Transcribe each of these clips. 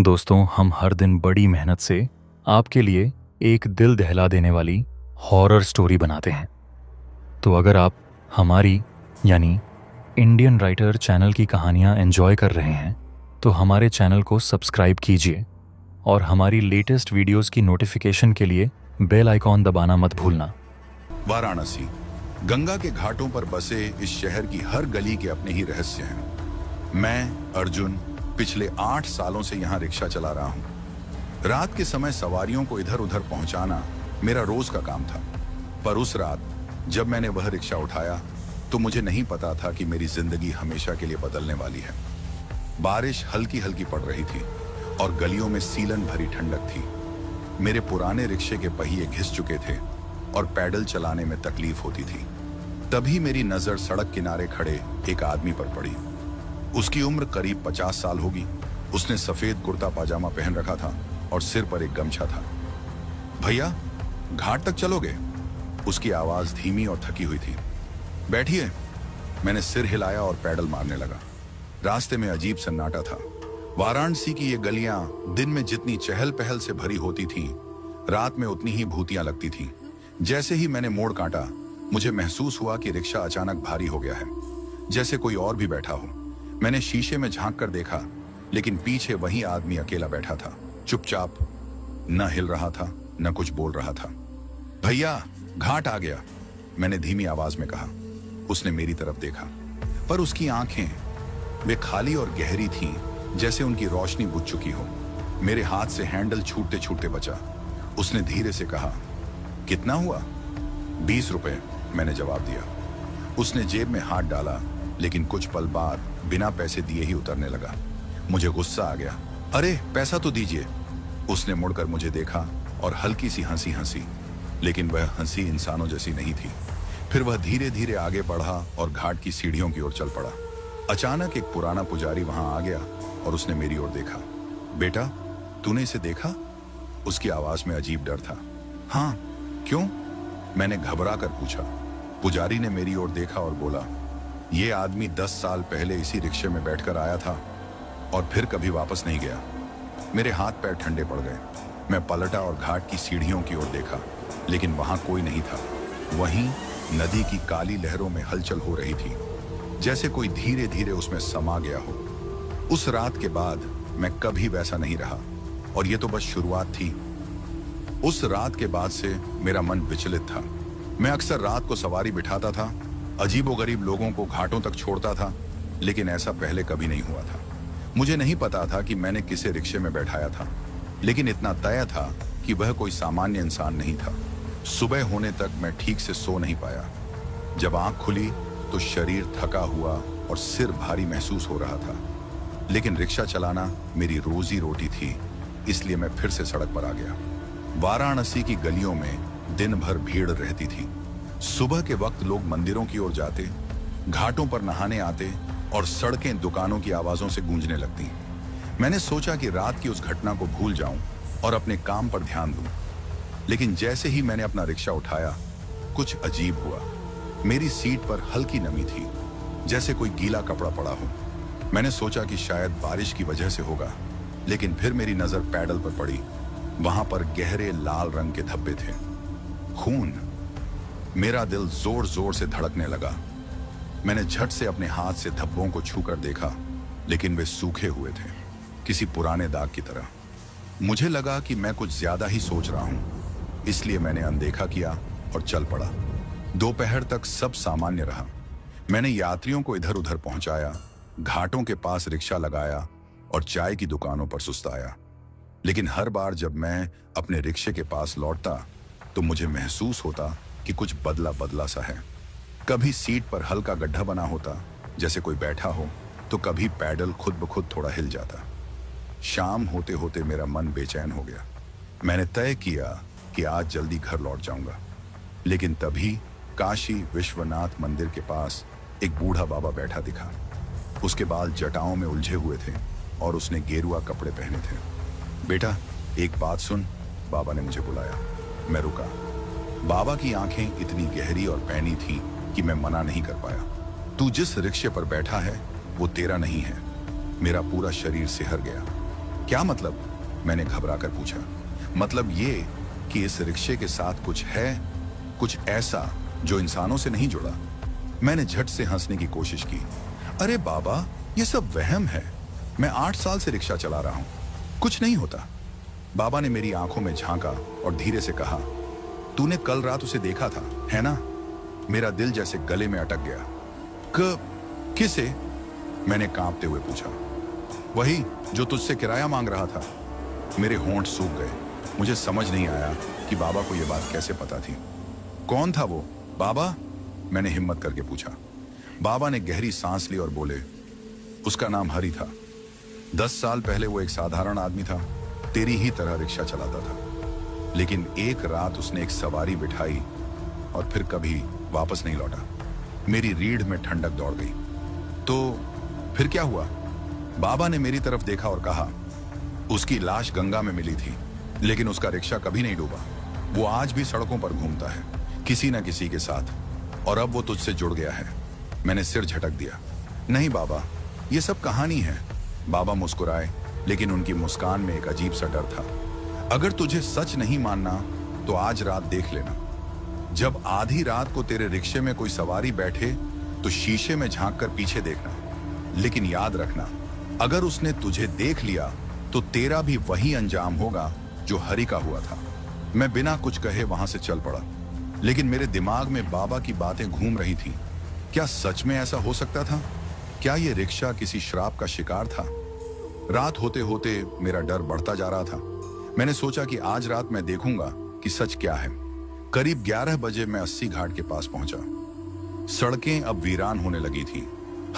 दोस्तों, हम हर दिन बड़ी मेहनत से आपके लिए एक दिल दहला देने वाली हॉरर स्टोरी बनाते हैं। तो अगर आप हमारी यानी इंडियन राइटर चैनल की कहानियाँ एंजॉय कर रहे हैं, तो हमारे चैनल को सब्सक्राइब कीजिए और हमारी लेटेस्ट वीडियोस की नोटिफिकेशन के लिए बेल आइकॉन दबाना मत भूलना। वाराणसी, गंगा के घाटों पर बसे इस शहर की हर गली के अपने ही रहस्य हैं। मैं अर्जुन पिछले 8 सालों से यहाँ रिक्शा चला रहा हूँ। रात के समय सवारियों को इधर उधर पहुंचाना मेरा रोज का काम था। पर उस रात जब मैंने वह रिक्शा उठाया तो मुझे नहीं पता था कि मेरी जिंदगी हमेशा के लिए बदलने वाली है। बारिश हल्की हल्की पड़ रही थी और गलियों में सीलन भरी ठंडक थी। मेरे पुराने रिक्शे के पहिए घिस चुके थे और पैडल चलाने में तकलीफ होती थी। तभी मेरी नजर सड़क किनारे खड़े एक आदमी पर पड़ी। उसकी उम्र करीब 50 साल होगी। उसने सफेद कुर्ता पाजामा पहन रखा था और सिर पर एक गमछा था। भैया, घाट तक चलोगे? उसकी आवाज धीमी और थकी हुई थी। बैठिए। मैंने सिर हिलाया और पैडल मारने लगा। रास्ते में अजीब सन्नाटा था। वाराणसी की ये गलियां दिन में जितनी चहल पहल से भरी होती थीं, रात में उतनी ही भूतियां लगती थीं। जैसे ही मैंने मोड़ काटा, मुझे महसूस हुआ कि रिक्शा अचानक भारी हो गया है, जैसे कोई और भी बैठा हो। मैंने शीशे में झांक कर देखा, लेकिन पीछे वही आदमी अकेला बैठा था, चुपचाप, न हिल रहा था न कुछ बोल रहा था। भैया, घाट आ गया, मैंने धीमी आवाज में कहा। उसने मेरी तरफ देखा, पर उसकी आंखें वे खाली और गहरी थीं, जैसे उनकी रोशनी बुझ चुकी हो। मेरे हाथ से हैंडल छूटते छूटते बचा। उसने धीरे से कहा, कितना हुआ? 20 रुपए, मैंने जवाब दिया। उसने जेब में हाथ डाला, लेकिन कुछ पल बाद बिना पैसे दिए ही उतरने लगा। मुझे गुस्सा आ गया। अरे, पैसा तो दीजिए। उसने मुड़कर मुझे देखा और हल्की सी हंसी हंसी, लेकिन वह हंसी इंसानों जैसी नहीं थी। फिर वह धीरे धीरे आगे बढ़ा और घाट की सीढ़ियों की ओर चल पड़ा। अचानक एक पुराना पुजारी वहां आ गया और उसने मेरी ओर देखा। बेटा, तूने इसे देखा? उसकी आवाज में अजीब डर था। हाँ, क्यों? मैंने घबरा कर पूछा। पुजारी ने मेरी ओर देखा और बोला, ये आदमी 10 साल पहले इसी रिक्शे में बैठकर आया था और फिर कभी वापस नहीं गया। मेरे हाथ पैर ठंडे पड़ गए। मैं पलटा और घाट की सीढ़ियों की ओर देखा, लेकिन वहां कोई नहीं था। वहीं नदी की काली लहरों में हलचल हो रही थी, जैसे कोई धीरे धीरे उसमें समा गया हो। उस रात के बाद मैं कभी वैसा नहीं रहा, और ये तो बस शुरुआत थी। उस रात के बाद से मेरा मन विचलित था। मैं अक्सर रात को सवारी बिठाता था, अजीबोगरीब लोगों को घाटों तक छोड़ता था, लेकिन ऐसा पहले कभी नहीं हुआ था। मुझे नहीं पता था कि मैंने किसे रिक्शे में बैठाया था, लेकिन इतना तय था कि वह कोई सामान्य इंसान नहीं था। सुबह होने तक मैं ठीक से सो नहीं पाया। जब आंख खुली तो शरीर थका हुआ और सिर भारी महसूस हो रहा था। लेकिन रिक्शा चलाना मेरी रोजी रोटी थी, इसलिए मैं फिर से सड़क पर आ गया। वाराणसी की गलियों में दिन भर भीड़ रहती थी। सुबह के वक्त लोग मंदिरों की ओर जाते, घाटों पर नहाने आते और सड़कें दुकानों की आवाजों से गूंजने लगती। मैंने सोचा कि रात की उस घटना को भूल जाऊं और अपने काम पर ध्यान दूं। लेकिन जैसे ही मैंने अपना रिक्शा उठाया, कुछ अजीब हुआ। मेरी सीट पर हल्की नमी थी, जैसे कोई गीला कपड़ा पड़ा हो। मैंने सोचा कि शायद बारिश की वजह से होगा, लेकिन फिर मेरी नजर पैडल पर पड़ी। वहां पर गहरे लाल रंग के धब्बे थे, खून। मेरा दिल जोर जोर से धड़कने लगा। मैंने झट से अपने हाथ से धब्बों को छूकर देखा, लेकिन वे सूखे हुए थे, किसी पुराने दाग की तरह। मुझे लगा कि मैं कुछ ज्यादा ही सोच रहा हूं, इसलिए मैंने अनदेखा किया और चल पड़ा। दोपहर तक सब सामान्य रहा। मैंने यात्रियों को इधर उधर पहुंचाया, घाटों के पास रिक्शा लगाया और चाय की दुकानों पर सुस्ताया। लेकिन हर बार जब मैं अपने रिक्शे के पास लौटता तो मुझे महसूस होता कि कुछ बदला बदला सा है। कभी सीट पर हल्का गड्ढा बना होता, जैसे कोई बैठा हो, तो कभी पैडल खुद ब खुद थोड़ा हिल जाता। शाम होते होते मेरा मन बेचैन हो गया। मैंने तय किया कि आज जल्दी घर लौट जाऊंगा। लेकिन तभी काशी विश्वनाथ मंदिर के पास एक बूढ़ा बाबा बैठा दिखा। उसके बाल जटाओं में उलझे हुए थे और उसने गेरुआ कपड़े पहने थे। बेटा, एक बात सुन, बाबा ने मुझे बुलाया। मैं रुका। बाबा की आंखें इतनी गहरी और पैनी थीं कि मैं मना नहीं कर पाया। तू जिस रिक्शे पर बैठा है वो तेरा नहीं है। मेरा पूरा शरीर सिहर गया। क्या मतलब? मैंने घबराकर पूछा। मतलब ये कि इस रिक्शे के साथ कुछ है, कुछ ऐसा जो इंसानों से नहीं जुड़ा। मैंने झट से हंसने की कोशिश की। अरे बाबा, ये सब वहम है। मैं 8 साल से रिक्शा चला रहा हूं, कुछ नहीं होता। बाबा ने मेरी आंखों में झांका और धीरे से कहा, तूने कल रात उसे देखा था, है ना? मेरा दिल जैसे गले में अटक गया। किसे? मैंने कांपते हुए पूछा। वही जो तुझसे किराया मांग रहा था। मेरे होंठ सूख गए। मुझे समझ नहीं आया कि बाबा को यह बात कैसे पता थी। कौन था वो, बाबा? मैंने हिम्मत करके पूछा। बाबा ने गहरी सांस ली और बोले, उसका नाम हरि था। 10 साल पहले वो एक साधारण आदमी था, तेरी ही तरह रिक्शा चलाता था। लेकिन एक रात उसने एक सवारी बिठाई और फिर कभी वापस नहीं लौटा। मेरी रीढ़ में ठंडक दौड़ गई। तो फिर क्या हुआ? बाबा ने मेरी तरफ देखा और कहा, उसकी लाश गंगा में मिली थी, लेकिन उसका रिक्शा कभी नहीं डूबा। वो आज भी सड़कों पर घूमता है, किसी न किसी के साथ, और अब वो तुझसे जुड़ गया है। मैंने सिर झटक दिया। नहीं बाबा, ये सब कहानी है। बाबा मुस्कुराए, लेकिन उनकी मुस्कान में एक अजीब सा डर था। अगर तुझे सच नहीं मानना तो आज रात देख लेना। जब आधी रात को तेरे रिक्शे में कोई सवारी बैठे तो शीशे में झांक कर पीछे देखना। लेकिन याद रखना, अगर उसने तुझे देख लिया तो तेरा भी वही अंजाम होगा जो हरि का हुआ था। मैं बिना कुछ कहे वहां से चल पड़ा, लेकिन मेरे दिमाग में बाबा की बातें घूम रही थीं। क्या सच में ऐसा हो सकता था? क्या यह रिक्शा किसी श्राप का शिकार था? रात होते होते मेरा डर बढ़ता जा रहा था। मैंने सोचा कि आज रात मैं देखूंगा कि सच क्या है। करीब 11 बजे मैं 80 घाट के पास पहुंचा। सड़कें अब वीरान होने लगी थी।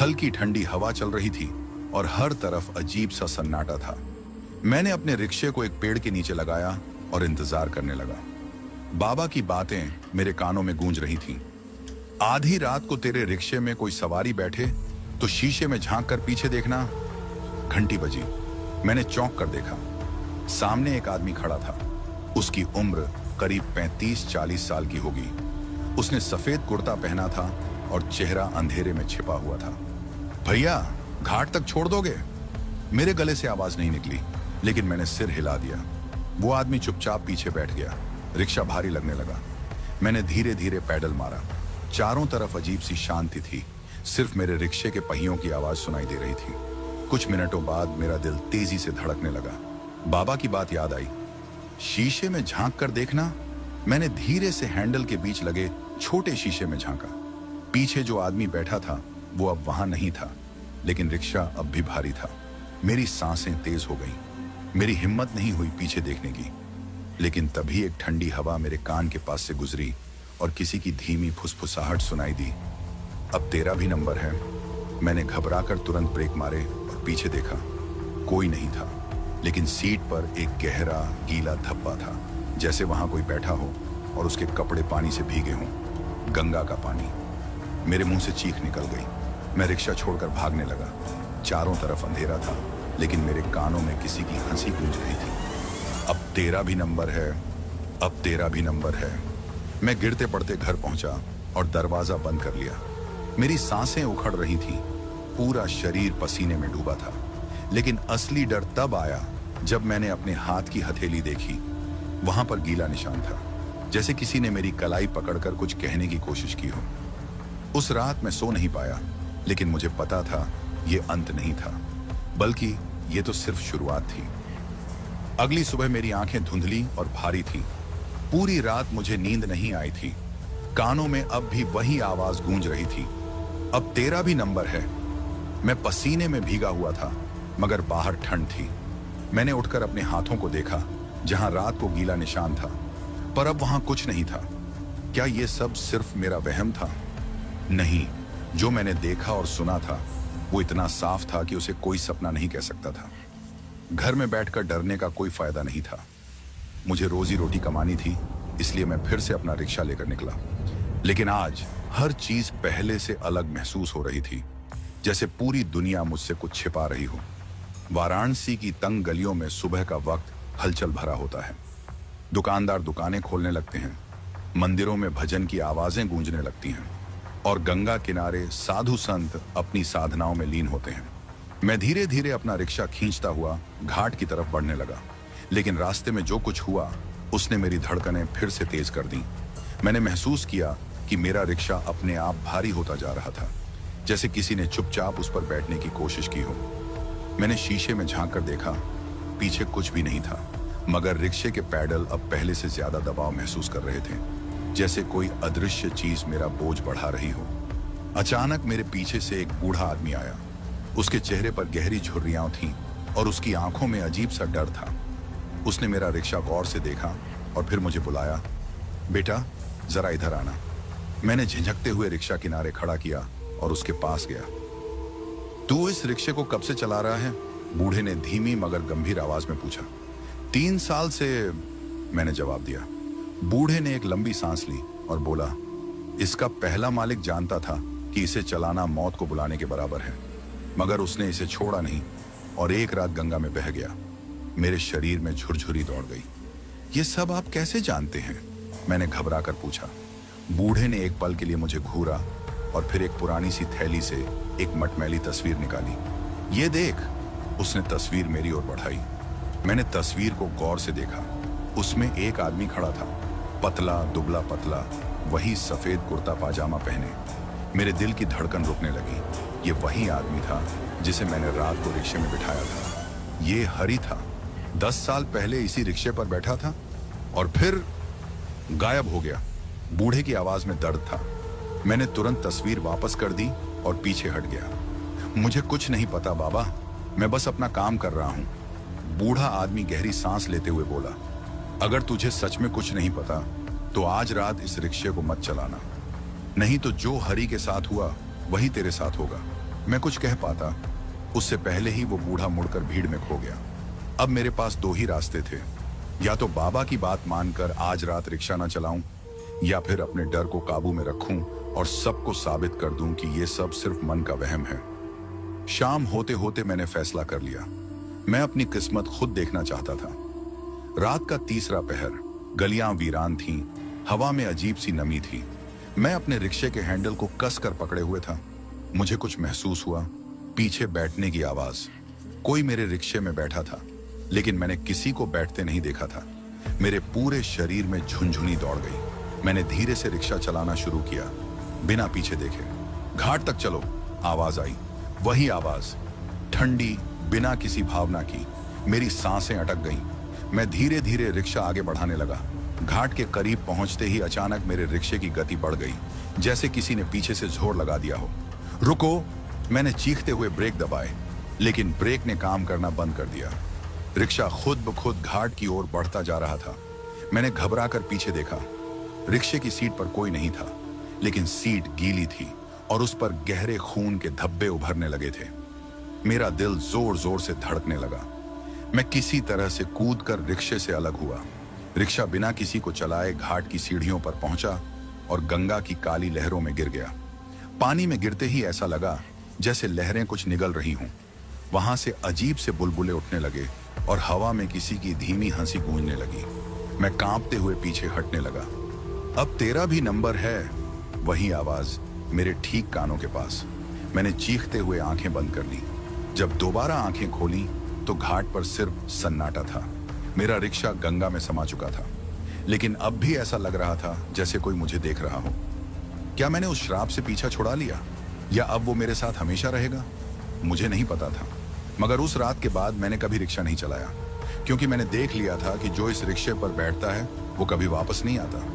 हल्की ठंडी हवा चल रही थी और हर तरफ अजीब सा सन्नाटा था। मैंने अपने रिक्शे को एक पेड़ के नीचे लगाया और इंतजार करने लगा। बाबा की बातें मेरे कानों में गूंज रही थीं। आधी रात को तेरे रिक्शे में कोई सवारी बैठे तो शीशे में झांक कर पीछे देखना। घंटी बजी। मैंने चौंक कर देखा। सामने एक आदमी खड़ा था। उसकी उम्र करीब 35-40 साल की होगी। उसने सफेद कुर्ता पहना था और चेहरा अंधेरे में छिपा हुआ था। भैया, घाट तक छोड़ दोगे? मेरे गले से आवाज नहीं निकली, लेकिन मैंने सिर हिला दिया। वो आदमी चुपचाप पीछे बैठ गया। रिक्शा भारी लगने लगा। मैंने धीरे धीरे पैडल मारा। चारों तरफ अजीब सी शांति थी। सिर्फ मेरे रिक्शे के पहियों की आवाज सुनाई दे रही थी। कुछ मिनटों बाद मेरा दिल तेजी से धड़कने लगा। बाबा की बात याद आई। शीशे में झांक कर देखना। मैंने धीरे से हैंडल के बीच लगे छोटे शीशे में झांका। पीछे जो आदमी बैठा था वो अब वहां नहीं था, लेकिन रिक्शा अब भी भारी था। मेरी सांसें तेज हो गईं। मेरी हिम्मत नहीं हुई पीछे देखने की। लेकिन तभी एक ठंडी हवा मेरे कान के पास से गुजरी और किसी की धीमी फुसफुसाहट सुनाई दी। अब तेरा भी नंबर है। मैंने घबराकर तुरंत ब्रेक मारे और पीछे देखा। कोई नहीं था, लेकिन सीट पर एक गहरा गीला धब्बा था, जैसे वहां कोई बैठा हो और उसके कपड़े पानी से भीगे हों। गंगा का पानी। मेरे मुंह से चीख निकल गई। मैं रिक्शा छोड़कर भागने लगा। चारों तरफ अंधेरा था, लेकिन मेरे कानों में किसी की हंसी गूंज रही थी। अब तेरा भी नंबर है, अब तेरा भी नंबर है। मैं गिरते पड़ते घर पहुंचा और दरवाजा बंद कर लिया। मेरी सांसें उखड़ रही थीं। पूरा शरीर पसीने में डूबा था। लेकिन असली डर तब आया जब मैंने अपने हाथ की हथेली देखी। वहां पर गीला निशान था, जैसे किसी ने मेरी कलाई पकड़कर कुछ कहने की कोशिश की हो। उस रात मैं सो नहीं पाया, लेकिन मुझे पता था ये अंत नहीं था, बल्कि ये तो सिर्फ शुरुआत थी। अगली सुबह मेरी आंखें धुंधली और भारी थीं। पूरी रात मुझे नींद नहीं आई थी। कानों में अब भी वही आवाज गूंज रही थी। अब तेरा भी नंबर है। मैं पसीने में भीगा हुआ था, मगर बाहर ठंड थी। मैंने उठकर अपने हाथों को देखा, जहां रात को गीला निशान था, पर अब वहां कुछ नहीं था। क्या यह सब सिर्फ मेरा वहम था? नहीं, जो मैंने देखा और सुना था वो इतना साफ था कि उसे कोई सपना नहीं कह सकता था। घर में बैठकर डरने का कोई फायदा नहीं था। मुझे रोजी रोटी कमानी थी, इसलिए मैं फिर से अपना रिक्शा लेकर निकला। लेकिन आज हर चीज पहले से अलग महसूस हो रही थी, जैसे पूरी दुनिया मुझसे कुछ छिपा रही हो। वाराणसी की तंग गलियों में सुबह का वक्त हलचल भरा होता है। दुकानदार दुकानें खोलने लगते हैं, मंदिरों में भजन की आवाजें गूंजने लगती हैं और गंगा किनारे साधु संत अपनी साधनाओं में लीन होते हैं। मैं धीरे धीरे अपना रिक्शा खींचता हुआ घाट की तरफ बढ़ने लगा, लेकिन रास्ते में जो कुछ हुआ उसने मेरी धड़कनें फिर से तेज कर दी। मैंने महसूस किया कि मेरा रिक्शा अपने आप भारी होता जा रहा था, जैसे किसी ने चुपचाप उस पर बैठने की कोशिश की हो। मैंने शीशे में झांक कर देखा, पीछे कुछ भी नहीं था, मगर रिक्शे के पैडल अब पहले से ज्यादा दबाव महसूस कर रहे थे, जैसे कोई अदृश्य चीज मेरा बोझ बढ़ा रही हो। अचानक मेरे पीछे से एक बूढ़ा आदमी आया। उसके चेहरे पर गहरी झुर्रियां थीं और उसकी आंखों में अजीब सा डर था। उसने मेरा रिक्शा गौर से देखा और फिर मुझे बुलाया, बेटा जरा इधर आना। मैंने झिझकते हुए रिक्शा किनारे खड़ा किया और उसके पास गया। तू इस रिक्शे को कब से चला रहा है? बूढ़े ने धीमी मगर गंभीर आवाज में पूछा। 3 साल से, मैंने जवाब दिया। बूढ़े ने एक लंबी सांस ली और बोला, इसका पहला मालिक जानता था कि इसे चलाना मौत को बुलाने के बराबर है, मगर उसने इसे छोड़ा नहीं और एक रात गंगा में बह गया। मेरे शरीर में झुरझुरी दौड़ गई। ये सब आप कैसे जानते हैं? मैंने घबरा कर पूछा। बूढ़े ने एक पल के लिए मुझे घूरा और फिर एक पुरानी सी थैली से एक मटमैली तस्वीर निकाली। ये देख, उसने तस्वीर मेरी ओर बढ़ाई। मैंने तस्वीर को गौर से देखा। उसमें एक आदमी खड़ा था, पतला दुबला पतला, वही सफेद कुर्ता पाजामा पहने। मेरे दिल की धड़कन रुकने लगी। ये वही आदमी था जिसे मैंने रात को रिक्शे में बिठाया था। ये हरी था। 10 साल पहले इसी रिक्शे पर बैठा था और फिर गायब हो गया। बूढ़े की आवाज में दर्द था। मैंने तुरंत तस्वीर वापस कर दी और पीछे हट गया। मुझे कुछ नहीं पता बाबा, मैं बस अपना काम कर रहा हूं। बूढ़ा आदमी गहरी सांस लेते हुए बोला, अगर तुझे सच में कुछ नहीं पता तो आज रात इस रिक्शे को मत चलाना, नहीं तो जो हरी के साथ हुआ वही तेरे साथ होगा। मैं कुछ कह पाता उससे पहले ही वो बूढ़ा मुड़कर भीड़ में खो गया। अब मेरे पास 2 ही रास्ते थे, या तो बाबा की बात मानकर आज रात रिक्शा ना चलाऊं, या फिर अपने डर को काबू में रखूं और सबको साबित कर दूं कि ये सब सिर्फ मन का वहम है। शाम होते होते मैंने फैसला कर लिया। मैं अपनी किस्मत खुद देखना चाहता था। रात का तीसरा पहर, गलियां वीरान थीं, हवा में अजीब सी नमी थी। मैं अपने रिक्शे के हैंडल को कस कर पकड़े हुए था। मुझे कुछ महसूस हुआ, पीछे बैठने की आवाज। कोई मेरे रिक्शे में बैठा था, लेकिन मैंने किसी को बैठते नहीं देखा था। मेरे पूरे शरीर में झुनझुनी दौड़ गई। मैंने धीरे से रिक्शा चलाना शुरू किया, बिना पीछे देखे। घाट तक चलो, आवाज आई। वही आवाज, ठंडी, बिना किसी भावना की। मेरी सांसें अटक गईं। मैं धीरे धीरे रिक्शा आगे बढ़ाने लगा। घाट के करीब पहुंचते ही अचानक मेरे रिक्शे की गति बढ़ गई, जैसे किसी ने पीछे से जोर लगा दिया हो। रुको, मैंने चीखते हुए ब्रेक दबाए, लेकिन ब्रेक ने काम करना बंद कर दिया। रिक्शा खुद ब खुद घाट की ओर बढ़ता जा रहा था। मैंने घबरा कर पीछे देखा। रिक्शे की सीट पर कोई नहीं था, लेकिन सीट गीली थी और उस पर गहरे खून के धब्बे उभरने लगे थे। मेरा दिल जोर जोर से धड़कने लगा। मैं किसी तरह से कूदकर रिक्शे से अलग हुआ। रिक्शा बिना किसी को चलाए घाट की सीढ़ियों पर पहुंचा और गंगा की काली लहरों में गिर गया। पानी में गिरते ही ऐसा लगा जैसे लहरें कुछ निगल रही हों। वहां से अजीब से बुलबुले उठने लगे और हवा में किसी की धीमी हंसी गूंजने लगी। मैं कांपते हुए पीछे हटने लगा। अब तेरा भी नंबर है, वही आवाज मेरे ठीक कानों के पास। मैंने चीखते हुए आंखें बंद कर ली। जब दोबारा आंखें खोली तो घाट पर सिर्फ सन्नाटा था। मेरा रिक्शा गंगा में समा चुका था, लेकिन अब भी ऐसा लग रहा था जैसे कोई मुझे देख रहा हो। क्या मैंने उस श्राप से पीछा छुड़ा लिया, या अब वो मेरे साथ हमेशा रहेगा? मुझे नहीं पता था, मगर उस रात के बाद मैंने कभी रिक्शा नहीं चलाया, क्योंकि मैंने देख लिया था कि जो इस रिक्शे पर बैठता है वो कभी वापस नहीं आता।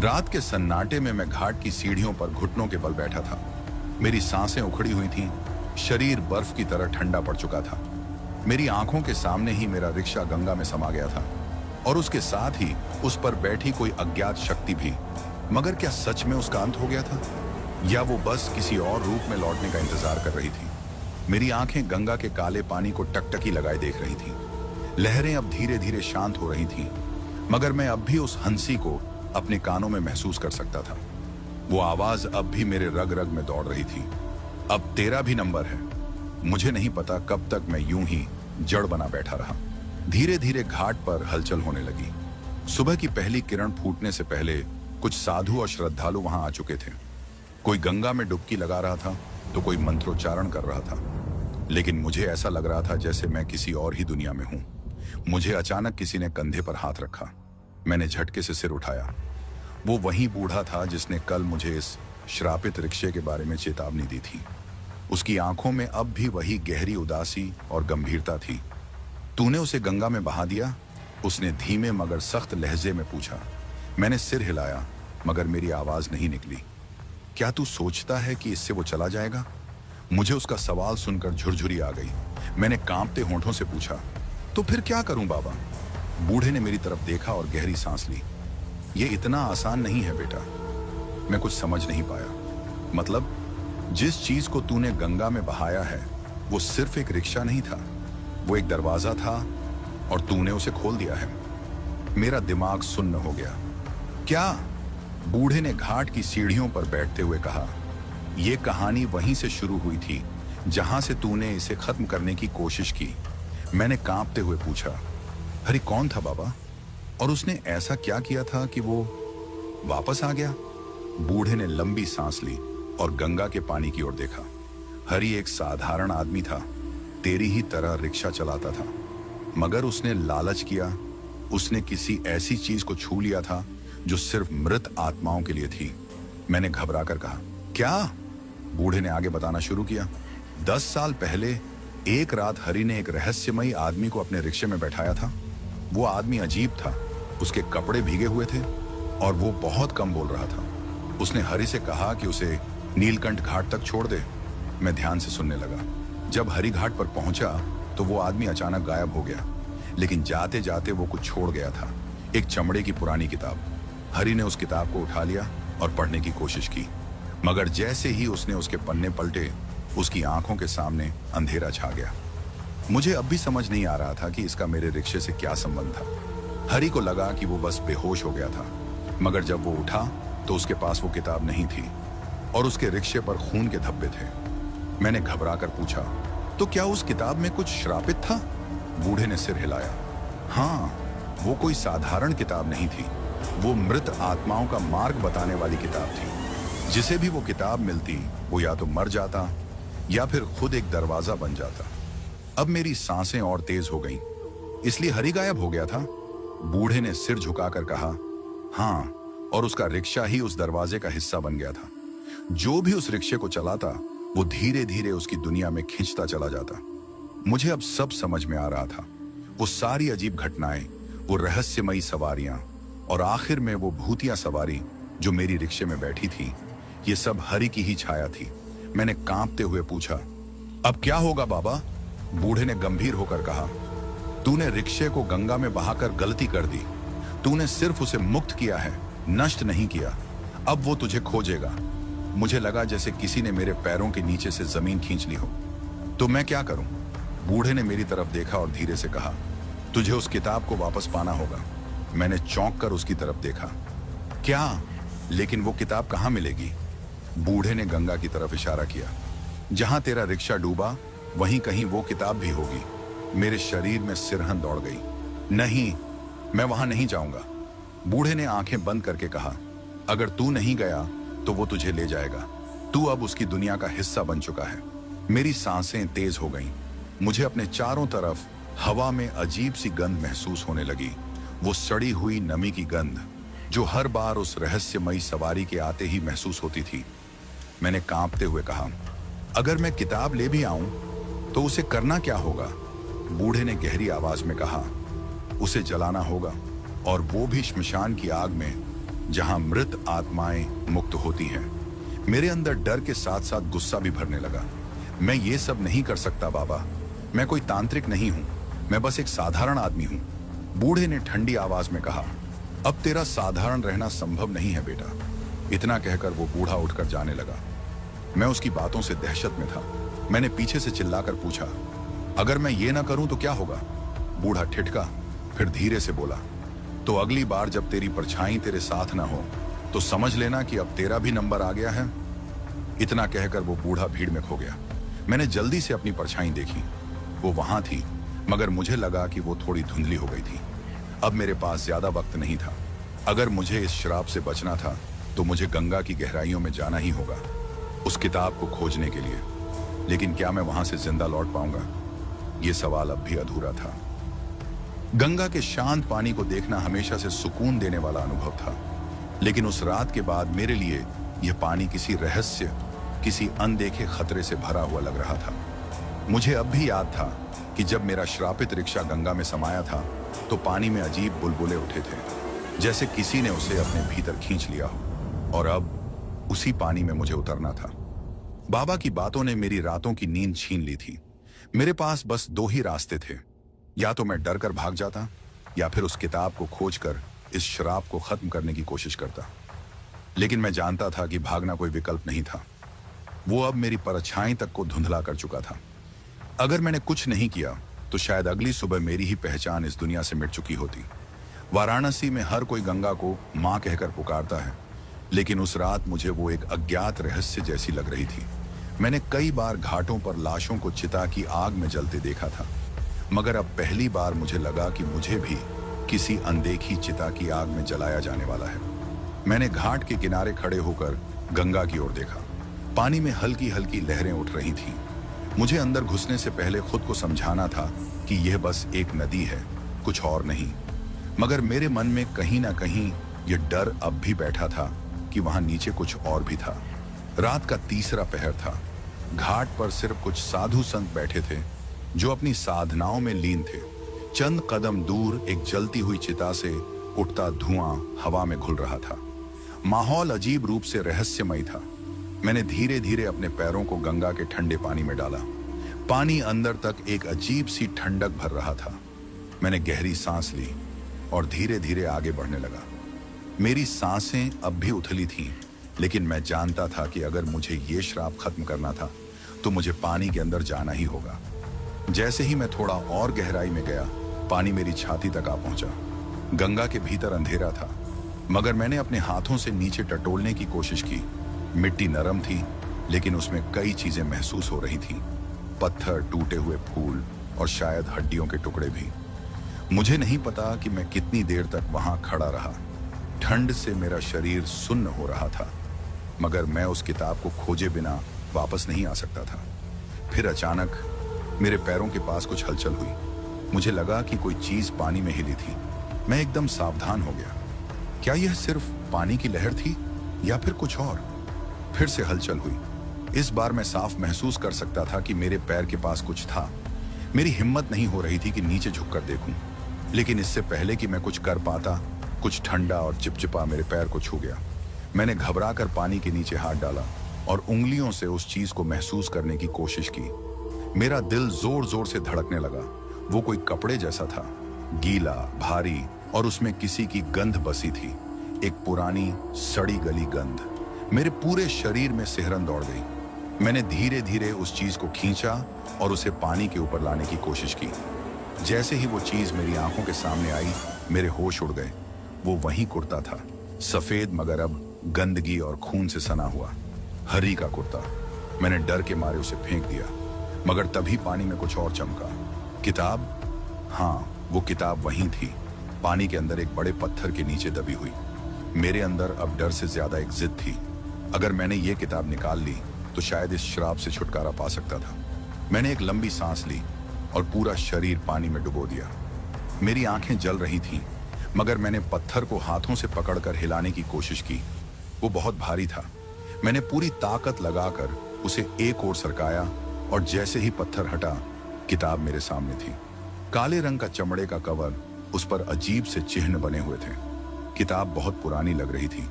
रात के सन्नाटे में मैं घाट की सीढ़ियों पर घुटनों के बल बैठा था। मेरी सांसें उखड़ी हुई थीं, शरीर बर्फ की तरह ठंडा पड़ चुका था। मेरी आंखों के सामने ही मेरा रिक्शा गंगा में समा गया था और उसके साथ ही उस पर बैठी कोई अज्ञात शक्ति भी। मगर क्या सच में उसका अंत हो गया था, या वो बस किसी और रूप में लौटने का इंतजार कर रही थी? मेरी आंखें गंगा के काले पानी को टकटकी लगाए देख रही थीं। लहरें अब धीरे धीरे शांत हो रही थीं, मगर मैं अब भी उस हंसी को अपने कानों में महसूस कर सकता था। वो आवाज अब भी मेरे रग रग में दौड़ रही थी। अब तेरा भी नंबर है। मुझे नहीं पता कब तक मैं यूं ही जड़ बना बैठा रहा। धीरे धीरे घाट पर हलचल होने लगी। सुबह की पहली किरण फूटने से पहले कुछ साधु और श्रद्धालु वहां आ चुके थे। कोई गंगा में डुबकी लगा रहा था तो कोई मंत्रोच्चारण कर रहा था। लेकिन मुझे ऐसा लग रहा था जैसे मैं किसी और ही दुनिया में हूं। मुझे अचानक किसी ने कंधे पर हाथ रखा। मैंने झटके से सिर उठाया। वो वही बूढ़ा था जिसने कल मुझे इस श्रापित रिक्शे के बारे में चेतावनी दी थी। उसकी आंखों में अब भी वही गहरी उदासी और गंभीरता थी। तूने उसे गंगा में बहा दिया? उसने धीमे मगर सख्त लहजे में पूछा। मैंने सिर हिलाया मगर मेरी आवाज नहीं निकली। क्या तू सोचता है कि इससे वो चला जाएगा? मुझे उसका सवाल सुनकर झुरझुरी आ गई। मैंने कांपते होंठों से पूछा, तो फिर क्या करूं बाबा? बूढ़े ने मेरी तरफ देखा और गहरी सांस ली। ये इतना आसान नहीं है बेटा। मैं कुछ समझ नहीं पाया। मतलब जिस चीज को तूने गंगा में बहाया है वो सिर्फ एक रिक्शा नहीं था, वो एक दरवाजा था और तूने उसे खोल दिया है। मेरा दिमाग सुन्न हो गया। क्या? बूढ़े ने घाट की सीढ़ियों पर बैठते हुए कहा। यह कहानी वहीं से शुरू हुई थी जहां से तूने इसे खत्म करने की कोशिश की। मैंने कांपते हुए पूछा, हरि कौन था बाबा? और उसने ऐसा क्या किया था कि वो वापस आ गया? बूढ़े ने लंबी सांस ली और गंगा के पानी की ओर देखा। हरि एक साधारण आदमी था, तेरी ही तरह रिक्शा चलाता था, मगर उसने लालच किया। उसने किसी ऐसी चीज को छू लिया था जो सिर्फ मृत आत्माओं के लिए थी। मैंने घबराकर कहा, क्या? बूढ़े ने आगे बताना शुरू किया। 10 साल पहले एक रात हरि ने एक रहस्यमयी आदमी को अपने रिक्शे में बैठाया था। वो आदमी अजीब था। उसके कपड़े भीगे हुए थे और वो बहुत कम बोल रहा था। उसने हरि से कहा कि उसे नीलकंठ घाट तक छोड़ दे। मैं ध्यान से सुनने लगा। जब हरि घाट पर पहुंचा तो वो आदमी अचानक गायब हो गया, लेकिन जाते जाते वो कुछ छोड़ गया था, एक चमड़े की पुरानी किताब। हरि ने उस किताब को उठा लिया और पढ़ने की कोशिश की, मगर जैसे ही उसने उसके पन्ने पलटे उसकी आंखों के सामने अंधेरा छा गया। मुझे अब भी समझ नहीं आ रहा था कि इसका मेरे रिक्शे से क्या संबंध था। हरि को लगा कि वो बस बेहोश हो गया था, मगर जब वो उठा तो उसके पास वो किताब नहीं थी और उसके रिक्शे पर खून के धब्बे थे। मैंने घबरा कर पूछा, तो क्या उस किताब में कुछ श्रापित था? बूढ़े ने सिर हिलाया। हाँ, वो कोई साधारण किताब नहीं थी। वो मृत आत्माओं का मार्ग बताने वाली किताब थी। जिसे भी वो किताब मिलती वो या तो मर जाता या फिर खुद एक दरवाजा बन जाता। अब मेरी सांसें और तेज हो गईं। इसलिए हरि गायब हो गया था? बूढ़े ने सिर झुकाकर कहा, हाँ, और उसका रिक्शा ही उस दरवाजे का हिस्सा बन गया था। जो भी उस रिक्शे को चलाता वो धीरे धीरे उसकी दुनिया में खींचता चला जाता। मुझे अब सब समझ में आ रहा था। वो सारी अजीब घटनाएं, वो रहस्यमयी सवारियां और आखिर में वो भूतिया सवारी जो मेरी रिक्शे में बैठी थी, ये सब हरि की ही छाया थी। मैंने कांपते हुए पूछा, अब क्या होगा बाबा? बूढ़े ने गंभीर होकर कहा, तूने रिक्शे को गंगा में बहाकर गलती कर दी। तूने सिर्फ उसे मुक्त किया है, नष्ट नहीं किया। अब वो तुझे खोजेगा। मुझे लगा जैसे किसी ने मेरे पैरों के नीचे से जमीन खींच ली हो। तो मैं क्या करूं? बूढ़े ने मेरी तरफ देखा और धीरे से कहा, तुझे उस किताब को वापस पाना होगा। मैंने चौंक कर उसकी तरफ देखा। क्या? लेकिन वो किताब कहाँ मिलेगी? बूढ़े ने गंगा की तरफ इशारा किया। जहां तेरा रिक्शा डूबा वहीं कहीं वो किताब भी होगी। मेरे शरीर में सिरहन दौड़ गई। नहीं, मैं वहां नहीं जाऊंगा। बूढ़े ने आंखें बंद करके कहा, अगर तू नहीं गया तो वो तुझे ले जाएगा। तू अब उसकी दुनिया का हिस्सा बन चुका है। मेरी सांसें तेज हो गईं। मुझे अपने चारों तरफ हवा में अजीब सी गंध महसूस होने लगी। वो सड़ी हुई नमी की गंध जो हर बार उस रहस्यमयी सवारी के आते ही महसूस होती थी। मैंने कांपते हुए कहा, अगर मैं किताब ले भी आऊं तो उसे करना क्या होगा? बूढ़े ने गहरी आवाज में कहा, उसे जलाना होगा, और वो भी श्मशान की आग में जहां मृत आत्माएं मुक्त होती हैं। मेरे अंदर डर के साथ साथ गुस्सा भी भरने लगा। मैं ये सब नहीं कर सकता बाबा। मैं कोई तांत्रिक नहीं हूं, मैं बस एक साधारण आदमी हूं। बूढ़े ने ठंडी आवाज में कहा, अब तेरा साधारण रहना संभव नहीं है बेटा। इतना कहकर वो बूढ़ा उठकर जाने लगा। मैं उसकी बातों से दहशत में था। मैंने पीछे से चिल्लाकर पूछा, अगर मैं ये ना करूं तो क्या होगा? बूढ़ा ठिठका, फिर धीरे से बोला, तो अगली बार जब तेरी परछाई तेरे साथ ना हो तो समझ लेना कि अब तेरा भी नंबर आ गया है। इतना कहकर वो बूढ़ा भीड़ में खो गया। मैंने जल्दी से अपनी परछाई देखी। वो वहां थी, मगर मुझे लगा कि वो थोड़ी धुंधली हो गई थी। अब मेरे पास ज्यादा वक्त नहीं था। अगर मुझे इस श्राप से बचना था तो मुझे गंगा की गहराइयों में जाना ही होगा, उस किताब को खोजने के लिए। लेकिन क्या मैं वहां से जिंदा लौट पाऊंगा? यह सवाल अब भी अधूरा था। गंगा के शांत पानी को देखना हमेशा से सुकून देने वाला अनुभव था, लेकिन उस रात के बाद मेरे लिए यह पानी किसी रहस्य, किसी अनदेखे खतरे से भरा हुआ लग रहा था। मुझे अब भी याद था कि जब मेरा श्रापित रिक्शा गंगा में समाया था तो पानी में अजीब बुलबुले उठे थे, जैसे किसी ने उसे अपने भीतर खींच लिया हो, और अब उसी पानी में मुझे उतरना था। बाबा की बातों ने मेरी रातों की नींद छीन ली थी। मेरे पास बस दो ही रास्ते थे, या तो मैं डर कर भाग जाता या फिर उस किताब को खोजकर इस श्राप को खत्म करने की कोशिश करता। लेकिन मैं जानता था कि भागना कोई विकल्प नहीं था। वो अब मेरी परछाई तक को धुंधला कर चुका था। अगर मैंने कुछ नहीं किया तो शायद अगली सुबह मेरी ही पहचान इस दुनिया से मिट चुकी होती। वाराणसी में हर कोई गंगा को मां कहकर पुकारता है, लेकिन उस रात मुझे वो एक अज्ञात रहस्य जैसी लग रही थी। मैंने कई बार घाटों पर लाशों को चिता की आग में जलते देखा था, मगर अब पहली बार मुझे लगा कि मुझे भी किसी अनदेखी चिता की आग में जलाया जाने वाला है। मैंने घाट के किनारे खड़े होकर गंगा की ओर देखा। पानी में हल्की हल्की लहरें उठ रही थीं। मुझे अंदर घुसने से पहले खुद को समझाना था कि यह बस एक नदी है, कुछ और नहीं। मगर मेरे मन में कहीं ना कहीं यह डर अब भी बैठा था कि वहां नीचे कुछ और भी था। रात का तीसरा पहर था। घाट पर सिर्फ कुछ साधु संत बैठे थे जो अपनी साधनाओं में लीन थे। चंद कदम दूर एक जलती हुई चिता से उठता धुआं हवा में घुल रहा था। माहौल अजीब रूप से रहस्यमय था। मैंने धीरे धीरे अपने पैरों को गंगा के ठंडे पानी में डाला। पानी अंदर तक एक अजीब सी ठंडक भर रहा था। मैंने गहरी सांस ली और धीरे धीरे आगे बढ़ने लगा। मेरी सांसें अब भी उथली थीं, लेकिन मैं जानता था कि अगर मुझे ये श्राप खत्म करना था तो मुझे पानी के अंदर जाना ही होगा। जैसे ही मैं थोड़ा और गहराई में गया, पानी मेरी छाती तक आ पहुंचा। गंगा के भीतर अंधेरा था, मगर मैंने अपने हाथों से नीचे टटोलने की कोशिश की। मिट्टी नरम थी, लेकिन उसमें कई चीजें महसूस हो रही थीं। पत्थर, टूटे हुए फूल और शायद हड्डियों के टुकड़े भी। मुझे नहीं पता कि मैं कितनी देर तक वहां खड़ा रहा। ठंड से मेरा शरीर सुन्न हो रहा था, मगर मैं उस किताब को खोजे बिना वापस नहीं आ सकता था। फिर अचानक मेरे पैरों के पास कुछ हलचल हुई। मुझे लगा कि कोई चीज पानी में हिली थी। मैं एकदम सावधान हो गया। क्या यह सिर्फ पानी की लहर थी या फिर कुछ और? फिर से हलचल हुई। इस बार मैं साफ महसूस कर सकता था कि मेरे पैर के पास कुछ था। मेरी हिम्मत नहीं हो रही थी कि नीचे झुककर देखूं, लेकिन इससे पहले कि मैं कुछ कर पाता, कुछ ठंडा और चिपचिपा मेरे पैर को छू गया। मैंने घबराकर पानी के नीचे हाथ डाला और उंगलियों से उस चीज को महसूस करने की कोशिश की। मेरा दिल जोर जोर से धड़कने लगा। वो कोई कपड़े जैसा था, गीला, भारी, और उसमें किसी की गंध बसी थी। एक पुरानी सड़ी गली गंध। मेरे पूरे शरीर में सिहरन दौड़ गई। मैंने धीरे धीरे उस चीज को खींचा और उसे पानी के ऊपर लाने की कोशिश की। जैसे ही वो चीज मेरी आंखों के सामने आई, मेरे होश उड़ गए। वो वही कुर्ता था, सफेद मगर अब गंदगी और खून से सना हुआ, हरी का कुर्ता। मैंने डर के मारे उसे फेंक दिया, मगर तभी पानी में कुछ और चमका। किताब? हाँ, वो किताब वहीं थी, पानी के अंदर एक बड़े पत्थर के नीचे दबी हुई। मेरे अंदर अब डर से ज्यादा एक जिद थी। अगर मैंने ये किताब निकाल ली तो शायद इस श्राप से छुटकारा पा सकता था। मैंने एक लंबी सांस ली और पूरा शरीर पानी में डुबो दिया। मेरी आंखें जल रही थीं, मगर मैंने पत्थर को हाथों से पकड़कर हिलाने की कोशिश की। वो बहुत भारी था। मैंने पूरी ताकत लगाकर उसे एक ओर सरकाया और जैसे ही पत्थर हटा, किताब मेरे सामने थी। काले रंग का चमड़े का कवर, उस पर अजीब से चिन्ह बने हुए थे। किताब बहुत पुरानी लग रही थी,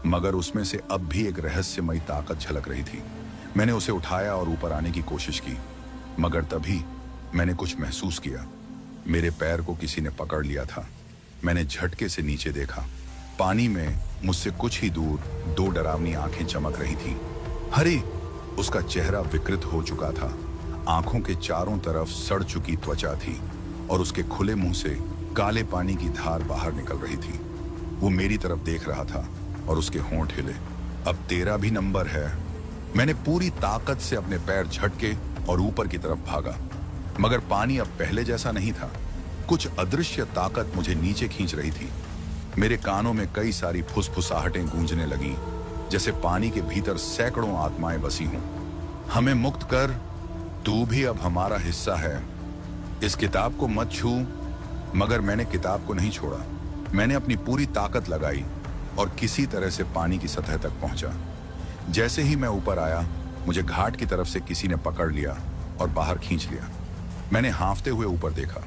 मगर उसमें से अब भी एक रहस्यमयी ताकत झलक रही थी। मैंने उसे उठाया और ऊपर आने की कोशिश की, मगर तभी मैंने कुछ महसूस किया। मेरे पैर को किसी ने पकड़ लिया था। मैंने झटके से नीचे देखा। पानी में मुझसे कुछ ही दूर दो डरावनी आंखें चमक रही थीं। हरी! उसका चेहरा विकृत हो चुका था। आंखों के चारों तरफ सड़ चुकी त्वचा थी और उसके खुले मुंह से काले पानी की धार बाहर निकल रही थी। वो मेरी तरफ देख रहा था और उसके होंठ हिले। अब तेरा भी नंबर है। मैंने पूरी ताकत से अपने पैर झटके और ऊपर की तरफ भागा, मगर पानी अब पहले जैसा नहीं था। कुछ अदृश्य ताकत मुझे नीचे खींच रही थी। मेरे कानों में कई सारी फुसफुसाहटें गूंजने लगीं, जैसे पानी के भीतर सैकड़ों आत्माएं बसी हों। हमें मुक्त कर, तू भी अब हमारा हिस्सा है। इस किताब को मत छू। मगर मैंने किताब को नहीं छोड़ा। मैंने अपनी पूरी ताकत लगाई और किसी तरह से पानी की सतह तक पहुंचा। जैसे ही मैं ऊपर आया, मुझे घाट की तरफ से किसी ने पकड़ लिया और बाहर खींच लिया। मैंने हांफते हुए ऊपर देखा।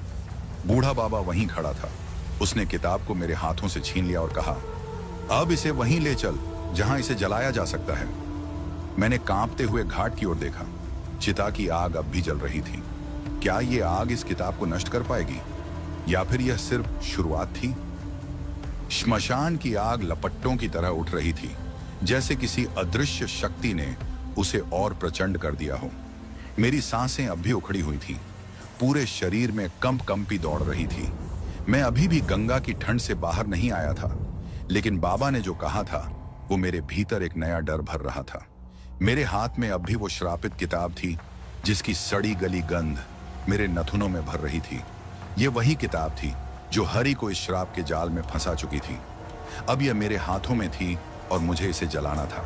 बूढ़ा बाबा वहीं खड़ा था। उसने किताब को मेरे हाथों से छीन लिया और कहा, अब इसे वहीं ले चल जहां इसे जलाया जा सकता है। मैंने कांपते हुए घाट की ओर देखा। चिता की आग अब भी जल रही थी। क्या ये आग इस किताब को नष्ट कर पाएगी, या फिर यह सिर्फ शुरुआत थी? श्मशान की आग लपट्टों की तरह उठ रही थी, जैसे किसी अदृश्य शक्ति ने उसे और प्रचंड कर दिया हो। मेरी सांसें अब भी उखड़ी हुई थी। पूरे शरीर में कंपी दौड़ रही थी। मैं अभी भी गंगा की ठंड से बाहर नहीं आया था, लेकिन बाबा ने जो कहा था वो मेरे भीतर एक नया डर भर रहा था। मेरे हाथ में अब भी वो श्रापित किताब थी जिसकी सड़ी गली गंध मेरे नथुनों में भर रही थी। ये वही किताब थी जो हरि को इस श्राप के जाल में फंसा चुकी थी। अब यह मेरे हाथों में थी और मुझे इसे जलाना था।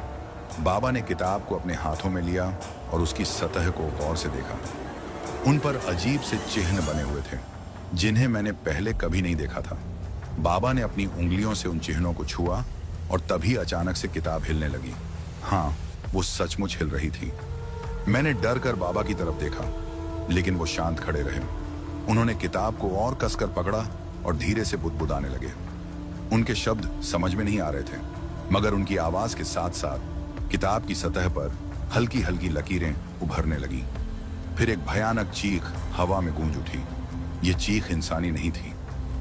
बाबा ने किताब को अपने हाथों में लिया और उसकी सतह को गौर से देखा। उन पर अजीब से चिन्ह बने हुए थे जिन्हें मैंने पहले कभी नहीं देखा था। बाबा ने अपनी उंगलियों से उन चिन्हों को छुआ और तभी अचानक से किताब हिलने लगी। हाँ, वो सचमुच हिल रही थी। मैंने डर कर बाबा की तरफ देखा, लेकिन वो शांत खड़े रहे। उन्होंने किताब को और कसकर पकड़ा और धीरे से बुदबुदाने लगे। उनके शब्द समझ में नहीं आ रहे थे, मगर उनकी आवाज के साथ साथ किताब की सतह पर हल्की हल्की लकीरें उभरने लगी। फिर एक भयानक चीख हवा में गूंज उठी। ये चीख इंसानी नहीं थी,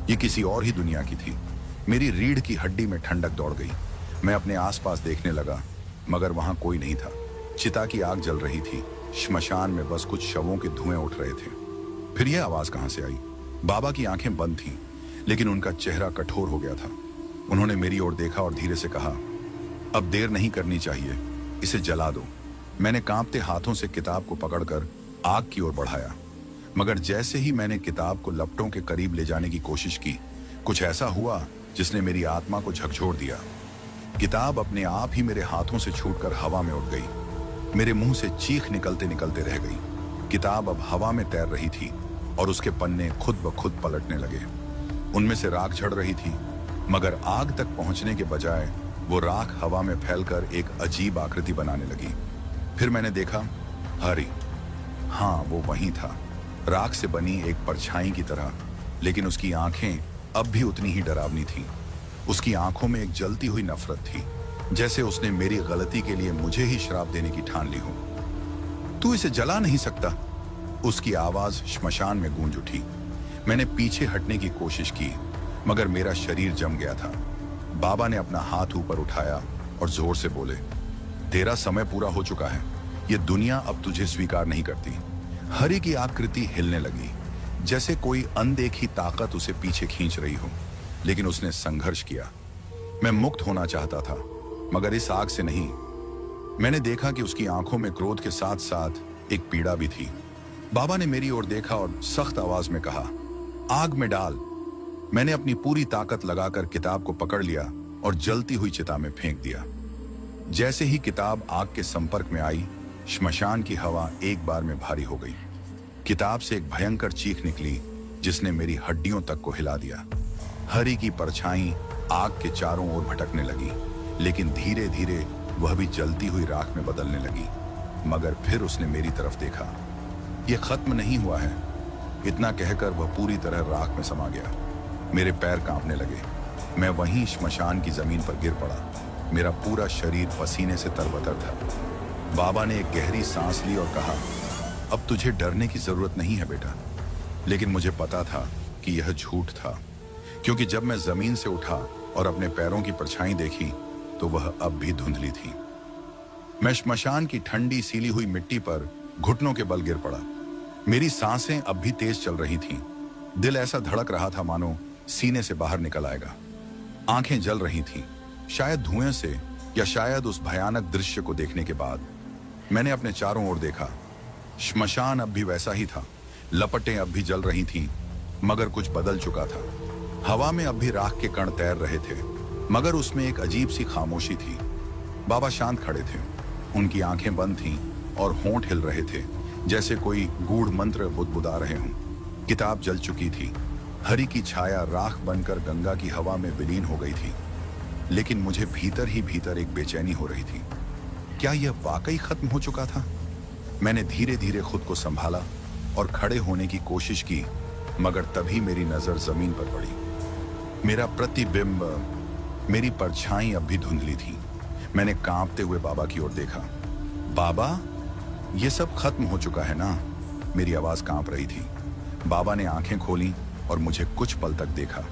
ये किसी और ही दुनिया की थी। मेरी रीढ़ की हड्डी में ठंडक दौड़ गई। मैं अपने आसपास देखने लगा, मगर वहां कोई नहीं था। चिता की आग जल रही थी। श्मशान में बस कुछ शवों के धुएं उठ रहे थे। फिर यह आवाज कहां से आई? बाबा की आंखें बंद थीं, लेकिन उनका चेहरा कठोर हो गया था। उन्होंने मेरी ओर देखा और धीरे से कहा, अब देर नहीं करनी चाहिए, इसे जला दो। मैंने कांपते हाथों से किताब को पकड़कर आग की ओर बढ़ाया, मगर जैसे ही मैंने किताब को लपटों के करीब ले जाने की कोशिश की, कुछ ऐसा हुआ जिसने मेरी आत्मा को झकझोर दिया। किताब अपने आप ही मेरे हाथों से छूटकर हवा में उड़ गई। मेरे मुंह से चीख निकलते निकलते रह गई। किताब अब हवा में तैर रही थी और उसके पन्ने खुद ब खुद पलटने लगे। उनमें से राख झड़ रही थी, मगर आग तक पहुंचने के बजाय वो राख हवा में फैलकर एक अजीब आकृति बनाने लगी। फिर मैंने देखा, हरि। हाँ, वो वहीं था, राख से बनी एक परछाई की तरह, लेकिन उसकी आंखें अब भी उतनी ही डरावनी थीं। उसकी आंखों में एक जलती हुई नफरत थी, जैसे उसने मेरी गलती के लिए मुझे ही श्राप देने की ठान ली हो। तू इसे जला नहीं सकता, उसकी आवाज श्मशान में गूंज उठी। मैंने पीछे हटने की कोशिश की, मगर मेरा शरीर जम गया था। बाबा ने अपना हाथ ऊपर उठाया और जोर से बोले, तेरा समय पूरा हो चुका है। ये दुनिया अब तुझे स्वीकार नहीं करती। हरि की आकृति हिलने लगी, जैसे कोई अनदेखी ताकत उसे पीछे खींच रही हो, लेकिन उसने संघर्ष किया। मैं मुक्त होना चाहता था, मगर इस आग से नहीं। मैंने देखा कि उसकी आंखों में क्रोध के साथ साथ एक पीड़ा भी थी। बाबा ने मेरी ओर देखा और सख्त आवाज में कहा, आग में डाल। मैंने अपनी पूरी ताकत लगाकर किताब को पकड़ लिया और जलती हुई चिता में फेंक दिया। जैसे ही किताब आग के संपर्क में आई, श्मशान की हवा एक बार में भारी हो गई। किताब से एक भयंकर चीख निकली जिसने मेरी हड्डियों तक को हिला दिया। हरि की परछाई आग के चारों ओर भटकने लगी, लेकिन धीरे धीरे वह भी जलती हुई राख में बदलने लगी। मगर फिर उसने मेरी तरफ देखा। यह खत्म नहीं हुआ है, इतना कहकर वह पूरी तरह राख में समा गया। मेरे पैर कांपने लगे। मैं वहीं श्मशान की जमीन पर गिर पड़ा। मेरा पूरा शरीर पसीने से तरबतर था। बाबा ने एक गहरी सांस ली और कहा, अब तुझे डरने की जरूरत नहीं है बेटा। लेकिन मुझे पता था कि यह झूठ था, क्योंकि जब मैं जमीन से उठा और अपने पैरों की परछाई देखी तो वह अब भी धुंधली थी। मैं श्मशान की ठंडी सीली हुई मिट्टी पर घुटनों के बल गिर पड़ा। मेरी सांसें अब भी तेज चल रही थीं। दिल ऐसा धड़क रहा था मानो सीने से बाहर निकल आएगा। आंखें जल रही थीं, शायद धुएं से या शायद उस भयानक दृश्य को देखने के बाद। मैंने अपने चारों ओर देखा। श्मशान अब भी वैसा ही था। लपटें अब भी जल रही थीं, मगर कुछ बदल चुका था। हवा में अब भी राख के कण तैर रहे थे, मगर उसमें एक अजीब सी खामोशी थी। बाबा शांत खड़े थे। उनकी आंखें बंद थीं और होंठ हिल रहे थे, जैसे कोई गूढ़ मंत्र बुदबुदा रहे हों। किताब जल चुकी थी। हरि की छाया राख बनकर गंगा की हवा में विलीन हो गई थी। लेकिन मुझे भीतर ही भीतर एक बेचैनी हो रही थी। क्या यह वाकई खत्म हो चुका था? मैंने धीरे धीरे खुद को संभाला और खड़े होने की कोशिश की, मगर तभी मेरी नजर जमीन पर पड़ी। मेरा प्रतिबिंब, मेरी परछाई अब भी धुंधली थी। मैंने कांपते हुए बाबा की ओर देखा। बाबा, ये सब खत्म हो चुका है ना? मेरी आवाज कांप रही थी। बाबा ने आंखें खोली और मुझे कुछ पल तक देखा।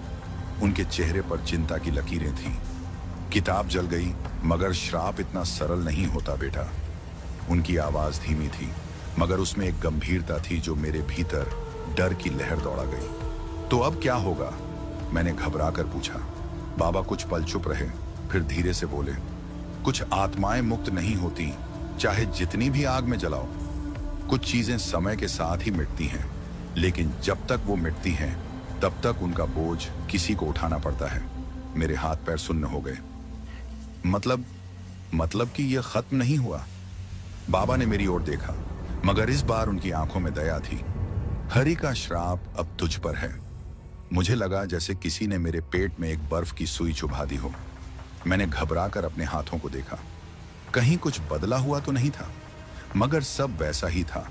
उनके चेहरे पर चिंता की लकीरें थीं। किताब जल गई, मगर श्राप इतना सरल नहीं होता बेटा। उनकी आवाज धीमी थी, मगर उसमें एक गंभीरता थी जो मेरे भीतर डर की लहर दौड़ा गई। तो अब क्या होगा? मैंने घबरा कर पूछा। बाबा कुछ पल चुप रहे, फिर धीरे से बोले, कुछ आत्माएं मुक्त नहीं होती, चाहे जितनी भी आग में जलाओ। कुछ चीजें समय के साथ ही मिटती हैं, लेकिन जब तक वो मिटती हैं, तब तक उनका बोझ किसी को उठाना पड़ता है। मेरे हाथ पैर सुन्न हो गए। मतलब कि यह खत्म नहीं हुआ? बाबा ने मेरी ओर देखा, मगर इस बार उनकी आंखों में दया थी। हरि का श्राप अब तुझ पर है। मुझे लगा जैसे किसी ने मेरे पेट में एक बर्फ की सुई चुभा दी हो। मैंने घबराकर अपने हाथों को देखा। कहीं कुछ बदला हुआ तो नहीं था, मगर सब वैसा ही था।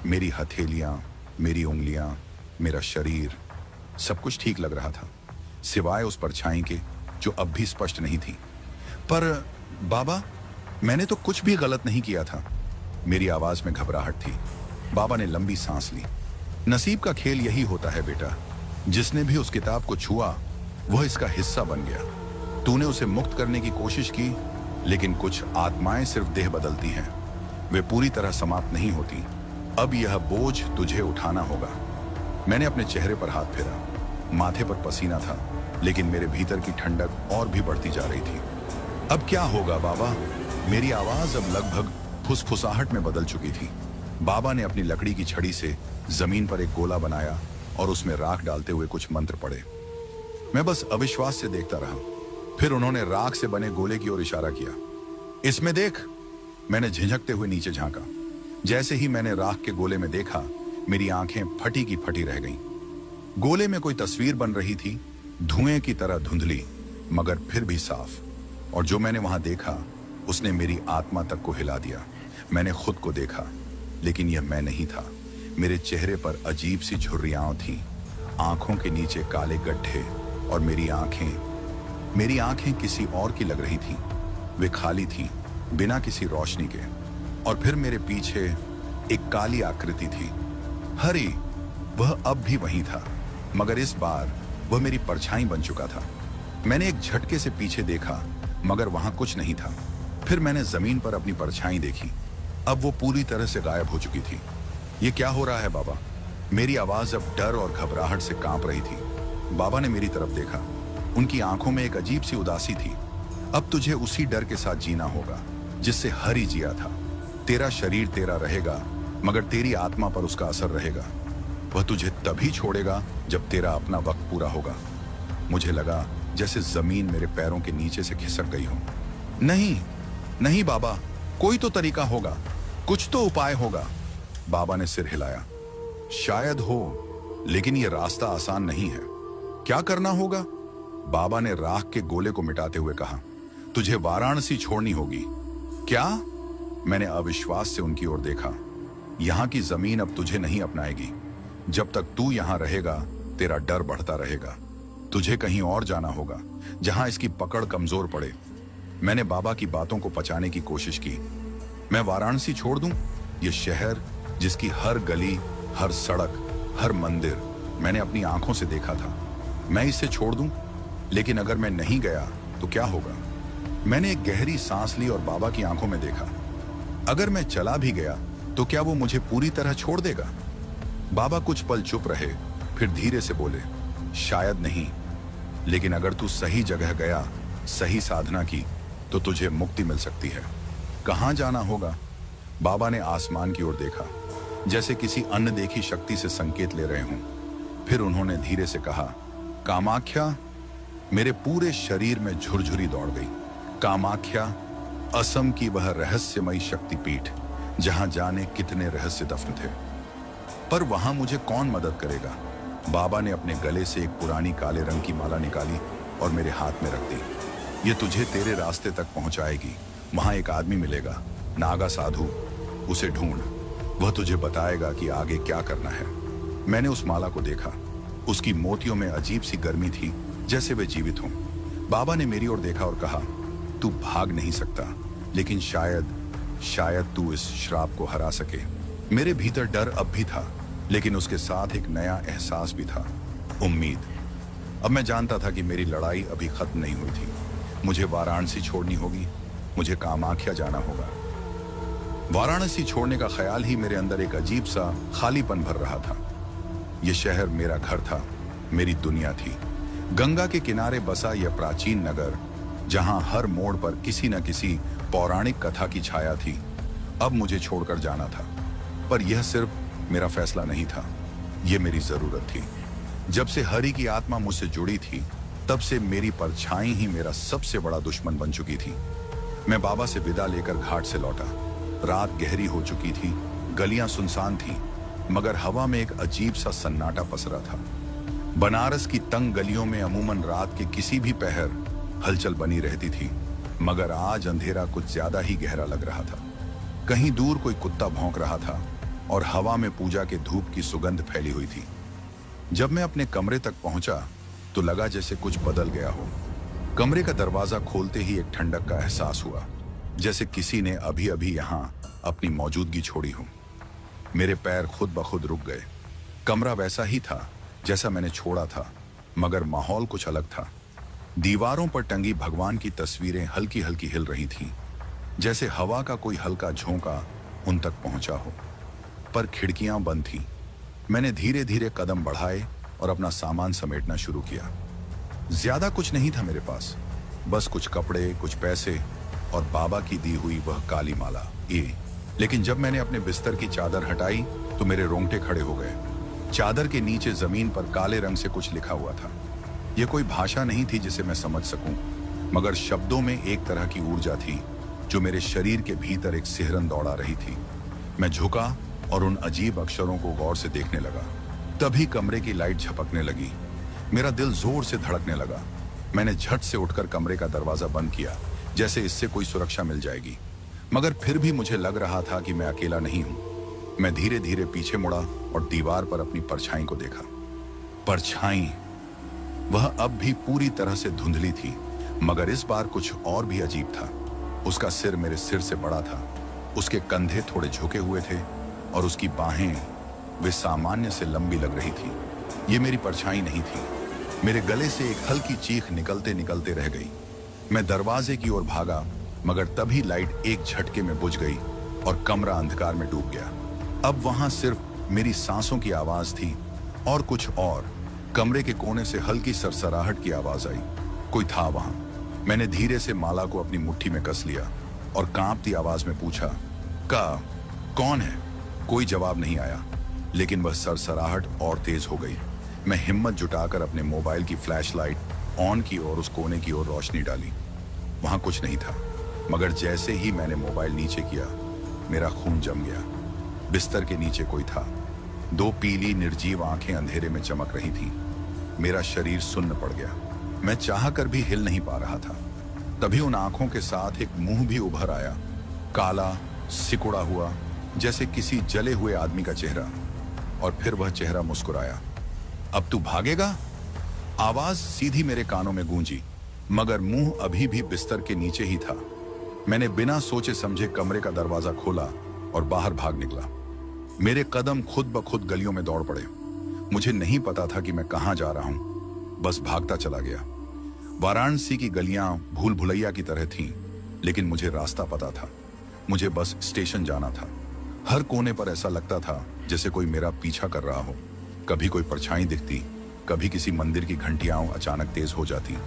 मेरी हथेलियां, मेरी उंगलियां, मेरा शरीर, सब कुछ ठीक लग रहा था, सिवाय उस परछाई के जो अब भी स्पष्ट नहीं थी। पर बाबा, मैंने तो कुछ भी गलत नहीं किया था। मेरी आवाज में घबराहट थी। बाबा ने लंबी सांस ली। नसीब का खेल यही होता है बेटा। जिसने भी उस किताब को छुआ, वह इसका हिस्सा बन गया। तूने उसे मुक्त करने की कोशिश की, लेकिन कुछ आत्माएं सिर्फ देह बदलती हैं, वे पूरी तरह समाप्त नहीं होती। अब यह बोझ तुझे उठाना होगा। मैंने अपने चेहरे पर हाथ फेरा। माथे पर पसीना था, लेकिन मेरे भीतर की ठंडक और भी बढ़ती जा रही थी। अब क्या होगा बाबा? मेरी आवाज अब लगभग फुसफुसाहट में बदल चुकी थी। बाबा ने अपनी लकड़ी की छड़ी से जमीन पर एक गोला बनाया और उसमें राख डालते हुए कुछ मंत्र पढ़े। मैं बस अविश्वास से देखता रहा। फिर उन्होंने राख से बने गोले की ओर इशारा किया। इसमें देख। मैंने झिझकते हुए नीचे झांका। जैसे ही मैंने राख के गोले में देखा, मेरी आंखें फटी की फटी रह गईं। गोले में कोई तस्वीर बन रही थी, धुएं की तरह धुंधली, मगर फिर भी साफ। और जो मैंने वहां देखा, उसने मेरी आत्मा तक को हिला दिया। मैंने खुद को देखा, लेकिन यह मैं नहीं था। मेरे चेहरे पर अजीब सी झुर्रियां थीं, आंखों के नीचे काले गड्ढे, और मेरी आंखें किसी और की लग रही थीं। वे खाली थीं, बिना किसी रोशनी के। और फिर मेरे पीछे एक काली आकृति थी। हरि, वह अब भी वहीं था, मगर इस बार वह मेरी परछाई बन चुका था। मैंने एक झटके से पीछे देखा, मगर वहां कुछ नहीं था। फिर मैंने जमीन पर अपनी परछाई देखी। अब वो पूरी तरह से गायब हो चुकी थी। ये क्या हो रहा है बाबा? मेरी आवाज अब डर और घबराहट से कांप रही थी। बाबा ने मेरी तरफ देखा। उनकी आंखों में एक अजीब सी उदासी थी। अब तुझे उसी डर के साथ जीना होगा जिससे हरि जिया था। तेरा शरीर तेरा रहेगा, मगर तेरी आत्मा पर उसका असर रहेगा। वह तुझे तभी छोड़ेगा जब तेरा अपना वक्त पूरा होगा। मुझे लगा जैसे जमीन मेरे पैरों के नीचे से खिसक गई हो। नहीं बाबा, कोई तो तरीका होगा, कुछ तो उपाय होगा। बाबा ने सिर हिलाया। शायद हो, लेकिन यह रास्ता आसान नहीं है। क्या करना होगा? बाबा ने राख के गोले को मिटाते हुए कहा। तुझे वाराणसी छोड़नी होगी। क्या? मैंने अविश्वास से उनकी ओर देखा। यहां की जमीन अब तुझे नहीं अपनाएगी। जब तक तू यहां रहेगा, तेरा डर बढ़ता रहेगा। तुझे कहीं और जाना होगा, जहां इसकी पकड़ कमजोर पड़े। मैंने बाबा की बातों को पचाने की कोशिश की। मैं वाराणसी छोड़ दूं? यह शहर जिसकी हर गली, हर सड़क, हर मंदिर मैंने अपनी आंखों से देखा था। मैं इसे छोड़ दूं? लेकिन अगर मैं नहीं गया तो क्या होगा? मैंने एक गहरी सांस ली और बाबा की आंखों में देखा। अगर मैं चला भी गया तो क्या वो मुझे पूरी तरह छोड़ देगा? बाबा कुछ पल चुप रहे, फिर धीरे से बोले, शायद नहीं, लेकिन अगर तू सही जगह गया, सही साधना की, तो तुझे मुक्ति मिल सकती है। कहां जाना होगा? बाबा ने आसमान की ओर देखा, जैसे किसी अनदेखी शक्ति से संकेत ले रहे हों। फिर उन्होंने धीरे से कहा, कामाख्या। मेरे पूरे शरीर में झुरझुरी दौड़ गई। कामाख्या, असम की वह रहस्यमयी शक्तिपीठ जहां जाने कितने रहस्य दफन थे। पर वहां मुझे कौन मदद करेगा? बाबा ने अपने गले से एक पुरानी काले रंग की माला निकाली और मेरे हाथ में रख दी। ये तुझे तेरे रास्ते तक पहुंचाएगी। वहां एक आदमी मिलेगा, नागा साधु। उसे ढूंढ, वह तुझे बताएगा कि आगे क्या करना है। मैंने उस माला को देखा। उसकी मोतियों में अजीब सी गर्मी थी, जैसे वे जीवित हों। बाबा ने मेरी ओर देखा और कहा, तू भाग नहीं सकता, लेकिन शायद तू इस श्राप को हरा सके। मेरे भीतर डर अब भी था, लेकिन उसके साथ एक नया एहसास भी था, उम्मीद। अब मैं जानता था कि मेरी लड़ाई अभी खत्म नहीं हुई थी। मुझे वाराणसी छोड़नी होगी, मुझे कामाख्या जाना होगा। वाराणसी छोड़ने का ख्याल ही मेरे अंदर एक अजीब सा खालीपन भर रहा था। यह शहर मेरा घर था, मेरी दुनिया थी। गंगा के किनारे बसा यह प्राचीन नगर, जहां हर मोड़ पर किसी न किसी पौराणिक कथा की छाया थी, अब मुझे छोड़कर जाना था। पर यह सिर्फ मेरा फैसला नहीं था, यह मेरी जरूरत थी। जब से हरि की आत्मा मुझसे जुड़ी थी, तब से मेरी परछाई ही मेरा सबसे बड़ा दुश्मन बन चुकी थी। मैं बाबा से विदा लेकर घाट से लौटा। रात गहरी हो चुकी थी, गलियां सुनसान थीं, मगर हवा में एक अजीब सा सन्नाटा पसरा था। बनारस की तंग गलियों में अमूमन रात के किसी भी पहर हलचल बनी रहती थी, मगर आज अंधेरा कुछ ज्यादा ही गहरा लग रहा था। कहीं दूर कोई कुत्ता भौंक रहा था और हवा में पूजा के धूप की सुगंध फैली हुई थी। जब मैं अपने कमरे तक पहुंचा तो लगा जैसे कुछ बदल गया हो। कमरे का दरवाजा खोलते ही एक ठंडक का एहसास हुआ, जैसे किसी ने अभी अभी यहां अपनी मौजूदगी छोड़ी हो। मेरे पैर खुद ब खुद रुक गए। कमरा वैसा ही था जैसा मैंने छोड़ा था, मगर माहौल कुछ अलग था। दीवारों पर टंगी भगवान की तस्वीरें हल्की हल्की हिल रही थीं, जैसे हवा का कोई हल्का झोंका उन तक पहुंचा हो। पर खिड़कियां बंद थीं। मैंने धीरे धीरे कदम बढ़ाए और अपना सामान समेटना शुरू किया। ज्यादा कुछ नहीं था मेरे पास, बस कुछ कपड़े, कुछ पैसे और बाबा की दी हुई वह काली माला। लेकिन जब मैंने अपने बिस्तर की चादर हटाई तो मेरे रोंगटे खड़े हो गए। चादर के नीचे जमीन पर काले रंग से कुछ लिखा हुआ था। यह कोई भाषा नहीं थी जिसे मैं समझ सकूं, मगर शब्दों में एक तरह की ऊर्जा थी जो मेरे शरीर के भीतर एक सिहरन दौड़ा रही थी। मैं झुका और उन अजीब अक्षरों को गौर से देखने लगा। तभी कमरे की लाइट झपकने लगी। मेरा दिल जोर से धड़कने लगा। मैंने झट से उठकर कमरे का दरवाजा बंद किया, जैसे इससे कोई सुरक्षा मिल जाएगी। मगर फिर भी मुझे लग रहा था कि मैं अकेला नहीं हूं। मैं धीरे धीरे पीछे मुड़ा और दीवार पर अपनी परछाई को देखा। परछाई, वह अब भी पूरी तरह से धुंधली थी, मगर इस बार कुछ और भी अजीब था। उसका सिर मेरे सिर से बड़ा था, उसके कंधे थोड़े झुके हुए थे और उसकी बाहें वे सामान्य से लंबी लग रही थी। ये मेरी परछाई नहीं थी। मेरे गले से एक हल्की चीख निकलते निकलते रह गई। मैं दरवाजे की ओर भागा, मगर तभी लाइट एक झटके में बुझ गई और कमरा अंधकार में डूब गया। अब वहां सिर्फ मेरी सांसों की आवाज थी और कुछ और। कमरे के कोने से हल्की सरसराहट की आवाज आई। कोई था वहां। मैंने धीरे से माला को अपनी मुट्ठी में कस लिया और कांपती आवाज में पूछा, कौन है? कोई जवाब नहीं आया, लेकिन वह सरसराहट और तेज हो गई। मैं हिम्मत जुटाकर अपने मोबाइल की फ्लैशलाइट ऑन की और उस कोने की ओर रोशनी डाली। वहां कुछ नहीं था, मगर जैसे ही मैंने मोबाइल नीचे किया, मेरा खून जम गया। बिस्तर के नीचे कोई था। दो पीली निर्जीव आंखें अंधेरे में चमक रही थीं। मेरा शरीर सुन्न पड़ गया। मैं चाहकर भी हिल नहीं पा रहा था। तभी उन आंखों के साथ एक मुंह भी उभर आया, काला, सिकुड़ा हुआ, जैसे किसी जले हुए आदमी का चेहरा। और फिर वह चेहरा मुस्कुराया। अब तू भागेगा? आवाज सीधी मेरे कानों में गूंजी, मगर मुंह अभी भी बिस्तर के नीचे ही था। मैंने बिना सोचे समझे कमरे का दरवाजा खोला और बाहर भाग निकला। मेरे कदम खुद ब खुद गलियों में दौड़ पड़े। मुझे नहीं पता था कि मैं कहां जा रहा हूं, बस भागता चला गया। वाराणसी की गलियां भूल भुलैया की तरह थीं, लेकिन मुझे रास्ता पता था। मुझे बस स्टेशन जाना था। हर कोने पर ऐसा लगता था जैसे कोई मेरा पीछा कर रहा हो। कभी कोई परछाई दिखती, कभी किसी मंदिर की घंटियां अचानक तेज हो जाती।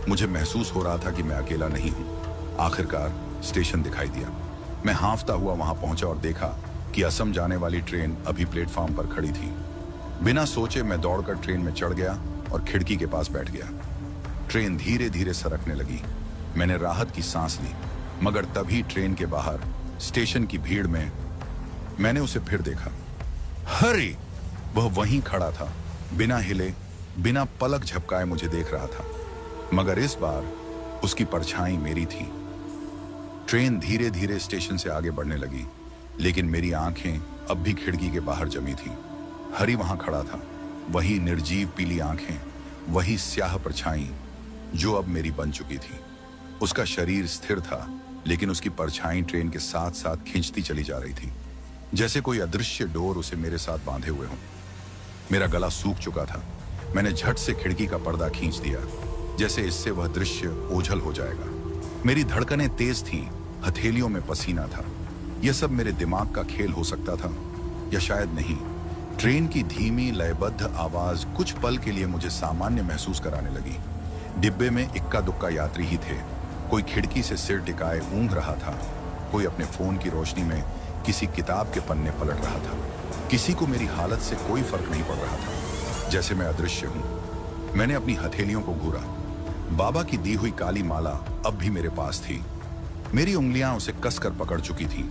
मुझे महसूस हो रहा था कि मैं अकेला नहीं हूं। आखिरकार स्टेशन दिखाई दिया। मैं हांफता हुआ वहां पहुंचा और देखा कि असम जाने वाली ट्रेन अभी प्लेटफॉर्म पर खड़ी थी। बिना सोचे मैं दौड़कर ट्रेन में चढ़ गया और खिड़की के पास बैठ गया। ट्रेन धीरे धीरे सरकने लगी। मैंने राहत की सांस ली, मगर तभी ट्रेन के बाहर स्टेशन की भीड़ में मैंने उसे फिर देखा। हरी! वह वहीं खड़ा था, बिना हिले, बिना पलक झपकाए मुझे देख रहा था। मगर इस बार उसकी परछाई मेरी थी। ट्रेन धीरे धीरे स्टेशन से आगे बढ़ने लगी, लेकिन मेरी आंखें अब भी खिड़की के बाहर जमी थी। हरी वहां खड़ा था, वही निर्जीव पीली आंखें, वही स्याह परछाई जो अब मेरी बन चुकी थी। उसका शरीर स्थिर था, लेकिन उसकी परछाई ट्रेन के साथ साथ खींचती चली जा रही थी, जैसे कोई अदृश्य डोर उसे मेरे साथ बांधे हुए हो। मेरा गला सूख चुका था। मैंने झट से खिड़की का पर्दा खींच दिया, जैसे इससे वह दृश्य ओझल हो जाएगा। मेरी धड़कनें तेज थीं, हथेलियों में पसीना था। यह सब मेरे दिमाग का खेल हो सकता था, या शायद नहीं। ट्रेन की धीमी लयबद्ध आवाज कुछ पल के लिए मुझे सामान्य महसूस कराने लगी। डिब्बे में इक्का दुक्का यात्री ही थे। कोई खिड़की से सिर टिकाए ऊँघ रहा था, कोई अपने फोन की रोशनी में किसी किताब के पन्ने पलट रहा था। किसी को मेरी हालत से कोई फर्क नहीं पड़ रहा था, जैसे मैं अदृश्य हूं। मैंने अपनी हथेलियों को घूरा। बाबा की दी हुई काली माला अब भी मेरे पास थी। मेरी उंगलियां उसे कसकर पकड़ चुकी थीं,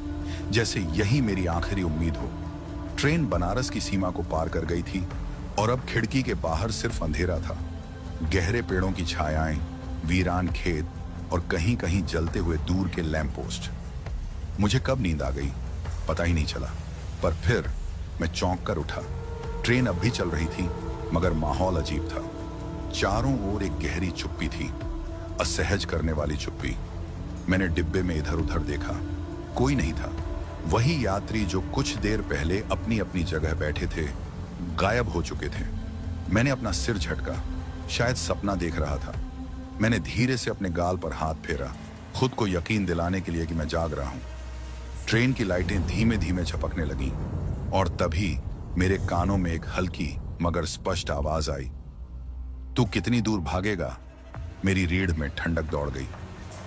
जैसे यही मेरी आखिरी उम्मीद हो। ट्रेन बनारस की सीमा को पार कर गई थी और अब खिड़की के बाहर सिर्फ अंधेरा था। गहरे पेड़ों की छायाएं, वीरान खेत और कहीं कहीं जलते हुए दूर के लैंप पोस्ट। मुझे कब नींद आ गई पता ही नहीं चला, पर फिर मैं चौंक कर उठा। ट्रेन अब भी चल रही थी, मगर माहौल अजीब था। चारों ओर एक गहरी चुप्पी थी, असहज करने वाली चुप्पी। मैंने डिब्बे में इधर उधर देखा, कोई नहीं था। वही यात्री जो कुछ देर पहले अपनी अपनी जगह बैठे थे, गायब हो चुके थे। मैंने अपना सिर झटका, शायद सपना देख रहा था। मैंने धीरे से अपने गाल पर हाथ फेरा, खुद को यकीन दिलाने के लिए कि मैं जाग रहा हूं। ट्रेन की लाइटें धीमे धीमे झपकने लगीं और तभी मेरे कानों में एक हल्की मगर स्पष्ट आवाज आई, तू कितनी दूर भागेगा? मेरी रीढ़ में ठंडक दौड़ गई।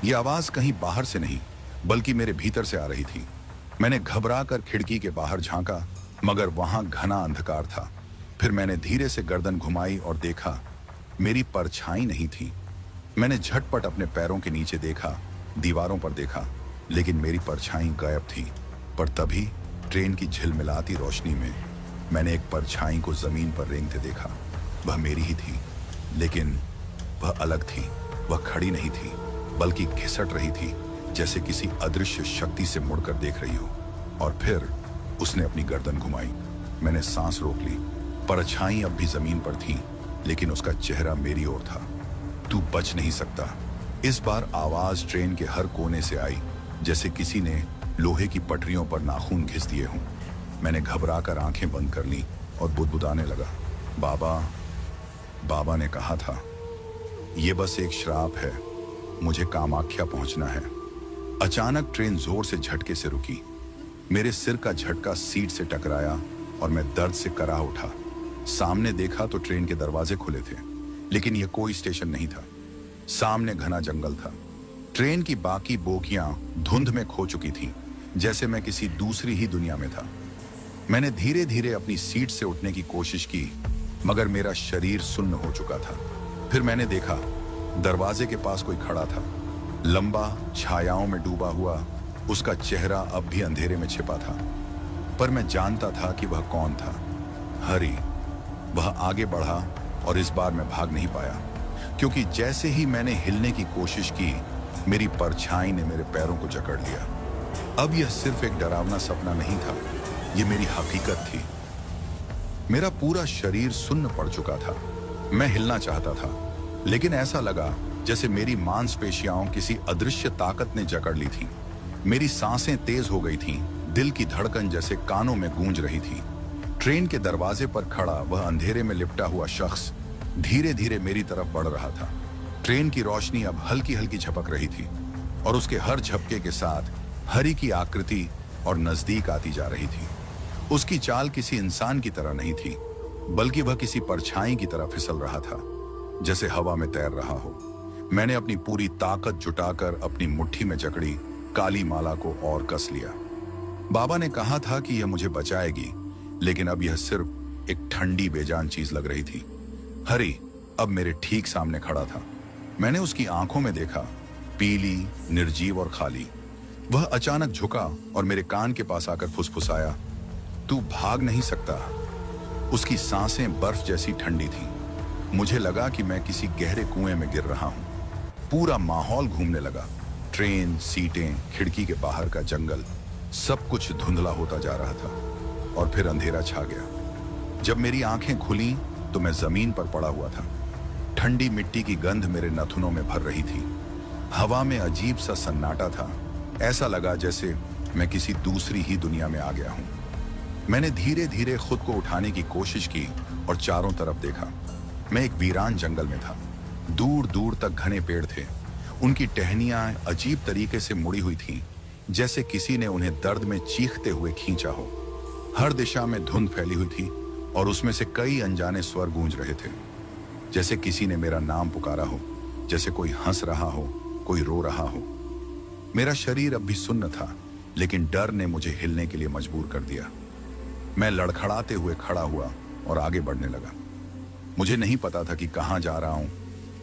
यह आवाज कहीं बाहर से नहीं, बल्कि मेरे भीतर से आ रही थी। मैंने घबरा कर खिड़की के बाहर झांका, मगर वहां घना अंधकार था। फिर मैंने धीरे से गर्दन घुमाई और देखा, मेरी परछाई नहीं थी। मैंने झटपट अपने पैरों के नीचे देखा, दीवारों पर देखा, लेकिन मेरी परछाई गायब थी। पर तभी ट्रेन की झिलमिलाती रोशनी में मैंने एक परछाई को जमीन पर रेंगते देखा। वह मेरी ही थी, लेकिन वह अलग थी। वह खड़ी नहीं थी, बल्कि घिसट रही थी, जैसे किसी अदृश्य शक्ति से मुड़कर देख रही हो। और फिर उसने अपनी गर्दन घुमाई। मैंने सांस रोक ली। परछाई अब भी जमीन पर थी, लेकिन उसका चेहरा मेरी ओर था। तू बच नहीं सकता। इस बार आवाज ट्रेन के हर कोने से आई, जैसे किसी ने लोहे की पटरियों पर नाखून घिस दिए हों। मैंने घबराकर आंखें बंद कर ली और बुदबुदाने लगा, बाबा ने कहा था, यह बस एक श्राप है, मुझे कामाख्या पहुंचना है। अचानक ट्रेन जोर से झटके से रुकी। मेरे सिर का झटका सीट से टकराया और मैं दर्द से करा उठा। सामने देखा तो ट्रेन के दरवाजे खुले थे, लेकिन यह कोई स्टेशन नहीं था। सामने घना जंगल था। ट्रेन की बाकी बोगियां धुंध में खो चुकी थीं, जैसे मैं किसी दूसरी ही दुनिया में था। मैंने धीरे धीरे अपनी सीट से उठने की कोशिश की, मगर मेरा शरीर सुन्न हो चुका था। फिर मैंने देखा, दरवाजे के पास कोई खड़ा था, लंबा, छायाओं में डूबा हुआ। उसका चेहरा अब भी अंधेरे में छिपा था, पर मैं जानता था कि वह कौन था। हरी। वह आगे बढ़ा और इस बार मैं भाग नहीं पाया, क्योंकि जैसे ही मैंने हिलने की कोशिश की, मेरी परछाई ने मेरे पैरों को जकड़ लिया। अब यह सिर्फ एक डरावना सपना नहीं था, यह मेरी हकीकत थी। मेरा पूरा शरीर सुन्न पड़ चुका था। मैं हिलना चाहता था, लेकिन ऐसा लगा जैसे मेरी मांसपेशियां किसी अदृश्य ताकत ने जकड़ ली थी। मेरी सांसें तेज हो गई थीं, दिल की धड़कन जैसे कानों में गूंज रही थी। ट्रेन के दरवाजे पर खड़ा वह अंधेरे में लिपटा हुआ शख्स धीरे धीरे मेरी तरफ बढ़ रहा था। ट्रेन की रोशनी अब हल्की हल्की झपक रही थी और उसके हर झपके के साथ हरी की आकृति और नजदीक आती जा रही थी। उसकी चाल किसी इंसान की तरह नहीं थी, बल्कि वह किसी परछाई की तरह फिसल रहा था, जैसे हवा में तैर रहा हो। मैंने अपनी पूरी ताकत जुटाकर अपनी मुट्ठी में जकड़ी काली माला को और कस लिया। बाबा ने कहा था कि यह मुझे बचाएगी, लेकिन अब यह सिर्फ एक ठंडी बेजान चीज लग रही थी। हरी अब मेरे ठीक सामने खड़ा था। मैंने उसकी आंखों में देखा, पीली, निर्जीव और खाली। वह अचानक झुका और मेरे कान के पास आकर फुसफुसाया, तू भाग नहीं सकता। उसकी सांसें बर्फ जैसी ठंडी थी। मुझे लगा कि मैं किसी गहरे कुएं में गिर रहा हूं। पूरा माहौल घूमने लगा। ट्रेन, सीटें, खिड़की के बाहर का जंगल, सब कुछ धुंधला होता जा रहा था। और फिर अंधेरा छा गया। जब मेरी आंखें खुली तो मैं जमीन पर पड़ा हुआ था। ठंडी मिट्टी की गंध मेरे नाखूनों में भर रही थी। हवा में अजीब सा सन्नाटा था। ऐसा लगा जैसे मैं किसी दूसरी ही दुनिया में आ गया हूं। मैंने धीरे धीरे खुद को उठाने की कोशिश की और चारों तरफ देखा। मैं एक वीरान जंगल में था। दूर दूर तक घने पेड़ थे। उनकी टहनियां अजीब तरीके से मुड़ी हुई थीं, जैसे किसी ने उन्हें दर्द में चीखते हुए खींचा हो। हर दिशा में धुंध फैली हुई थी और उसमें से कई अनजाने स्वर गूंज रहे थे, जैसे किसी ने मेरा नाम पुकारा हो, जैसे कोई हंस रहा हो, कोई रो रहा हो। मेरा शरीर अब भी सुन्न था, लेकिन डर ने मुझे हिलने के लिए मजबूर कर दिया। मैं लड़खड़ाते हुए खड़ा हुआ और आगे बढ़ने लगा। मुझे नहीं पता था कि कहां जा रहा हूं,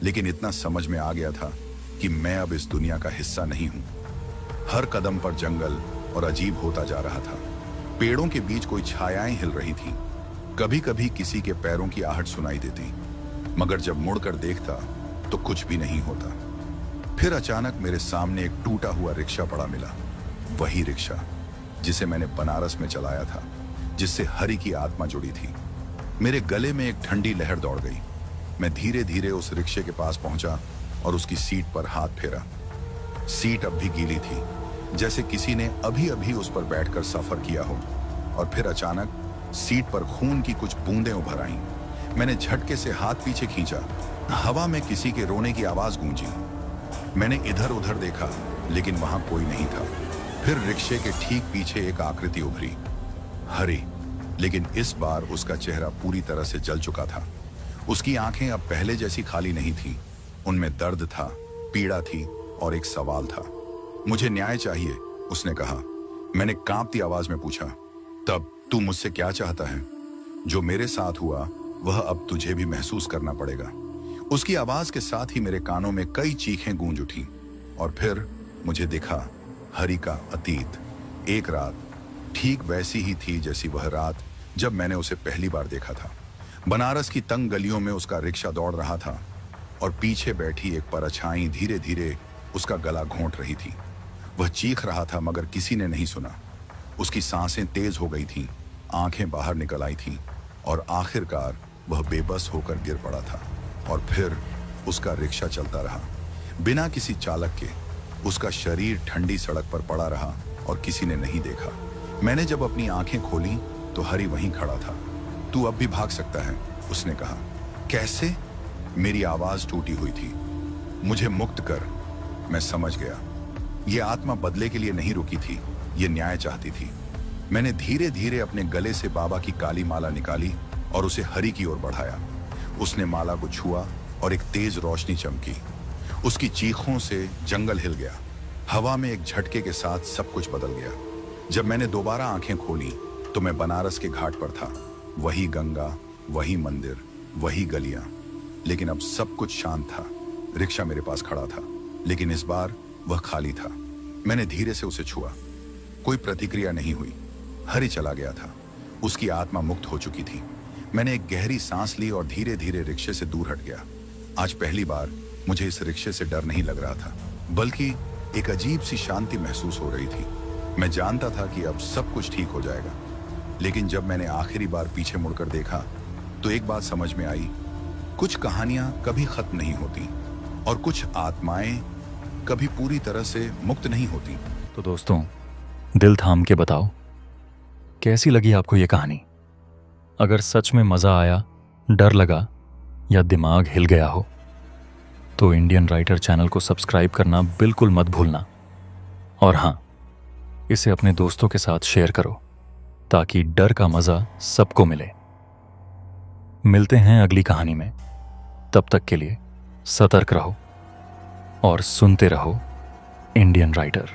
लेकिन इतना समझ में आ गया था कि मैं अब इस दुनिया का हिस्सा नहीं हूं। हर कदम पर जंगल और अजीब होता जा रहा था। पेड़ों के बीच कोई छायाएं हिल रही थीं। कभी कभी किसी के पैरों की आहट सुनाई देती, मगर जब मुड़कर देखता तो कुछ भी नहीं होता। फिर अचानक मेरे सामने एक टूटा हुआ रिक्शा पड़ा मिला। वही रिक्शा जिसे मैंने बनारस में चलाया था, जिससे हरि की आत्मा जुड़ी थी। मेरे गले में एक ठंडी लहर दौड़ गई। मैं धीरे धीरे उस रिक्शे के पास पहुंचा और उसकी सीट पर हाथ फेरा। सीट अब भी गीली थी, जैसे किसी ने अभी अभी उस पर बैठकर सफर किया हो। और फिर अचानक सीट पर खून की कुछ बूंदें उभर आईं। मैंने झटके से हाथ पीछे खींचा। हवा में किसी के रोने की आवाज गूंजी। मैंने इधर उधर देखा, लेकिन वहां कोई नहीं था। फिर रिक्शे के ठीक पीछे एक आकृति उभरी, हरि। लेकिन इस बार उसका चेहरा पूरी तरह से जल चुका था। उसकी आंखें अब पहले जैसी खाली नहीं थीं। उनमें दर्द था, पीड़ा थी और एक सवाल था। मुझे न्याय चाहिए, उसने कहा। मैंने कांपती आवाज में पूछा, तब तू मुझसे क्या चाहता है? जो मेरे साथ हुआ वह अब तुझे भी महसूस करना पड़ेगा। उसकी आवाज के साथ ही मेरे कानों में कई चीखें गूंज उठी। और फिर मुझे दिखा हरि का अतीत। एक रात ठीक वैसी ही थी जैसी वह रात जब मैंने उसे पहली बार देखा था। बनारस की तंग गलियों में उसका रिक्शा दौड़ रहा था और पीछे बैठी एक परछाई धीरे धीरे उसका गला घोंट रही थी। वह चीख रहा था, मगर किसी ने नहीं सुना। उसकी सांसें तेज हो गई थीं, आंखें बाहर निकल आई थीं और आखिरकार वह बेबस होकर गिर पड़ा था। और फिर उसका रिक्शा चलता रहा, बिना किसी चालक के। उसका शरीर ठंडी सड़क पर पड़ा रहा और किसी ने नहीं देखा। मैंने जब अपनी आंखें खोली तो हरि वहीं खड़ा था। तू अब भी भाग सकता है, उसने कहा। कैसे? मेरी आवाज टूटी हुई थी। मुझे मुक्त कर। मैं समझ गया, ये आत्मा बदले के लिए नहीं रुकी थी, ये न्याय चाहती थी। मैंने धीरे धीरे अपने गले से बाबा की काली माला निकाली और उसे हरि की ओर बढ़ाया। उसने माला को छुआ और एक तेज रोशनी चमकी। उसकी चीखों से जंगल हिल गया। हवा में एक झटके के साथ सब कुछ बदल गया। जब मैंने दोबारा आंखें खोली तो मैं बनारस के घाट पर था। वही गंगा, वही मंदिर, वही गलियां, लेकिन अब सब कुछ शांत था। रिक्शा मेरे पास खड़ा था, लेकिन इस बार वह खाली था। मैंने धीरे से उसे छुआ। कोई प्रतिक्रिया नहीं हुई। हरि चला गया था। उसकी आत्मा मुक्त हो चुकी थी। मैंने एक गहरी सांस ली और धीरे धीरे रिक्शे से दूर हट गया। आज पहली बार मुझे इस रिक्शे से डर नहीं लग रहा था, बल्कि एक अजीब सी शांति महसूस हो रही थी। मैं जानता था कि अब सब कुछ ठीक हो जाएगा। लेकिन जब मैंने आखिरी बार पीछे मुड़कर देखा तो एक बात समझ में आई, कुछ कहानियां कभी खत्म नहीं होती और कुछ आत्माएं कभी पूरी तरह से मुक्त नहीं होती। तो दोस्तों, दिल थाम के बताओ, कैसी लगी आपको ये कहानी? अगर सच में मज़ा आया, डर लगा या दिमाग हिल गया हो तो इंडियन राइटर चैनल को सब्सक्राइब करना बिल्कुल मत भूलना। और हाँ, इसे अपने दोस्तों के साथ शेयर करो ताकि डर का मज़ा सबको मिले। मिलते हैं अगली कहानी में। तब तक के लिए सतर्क रहो और सुनते रहो इंडियन राइटर।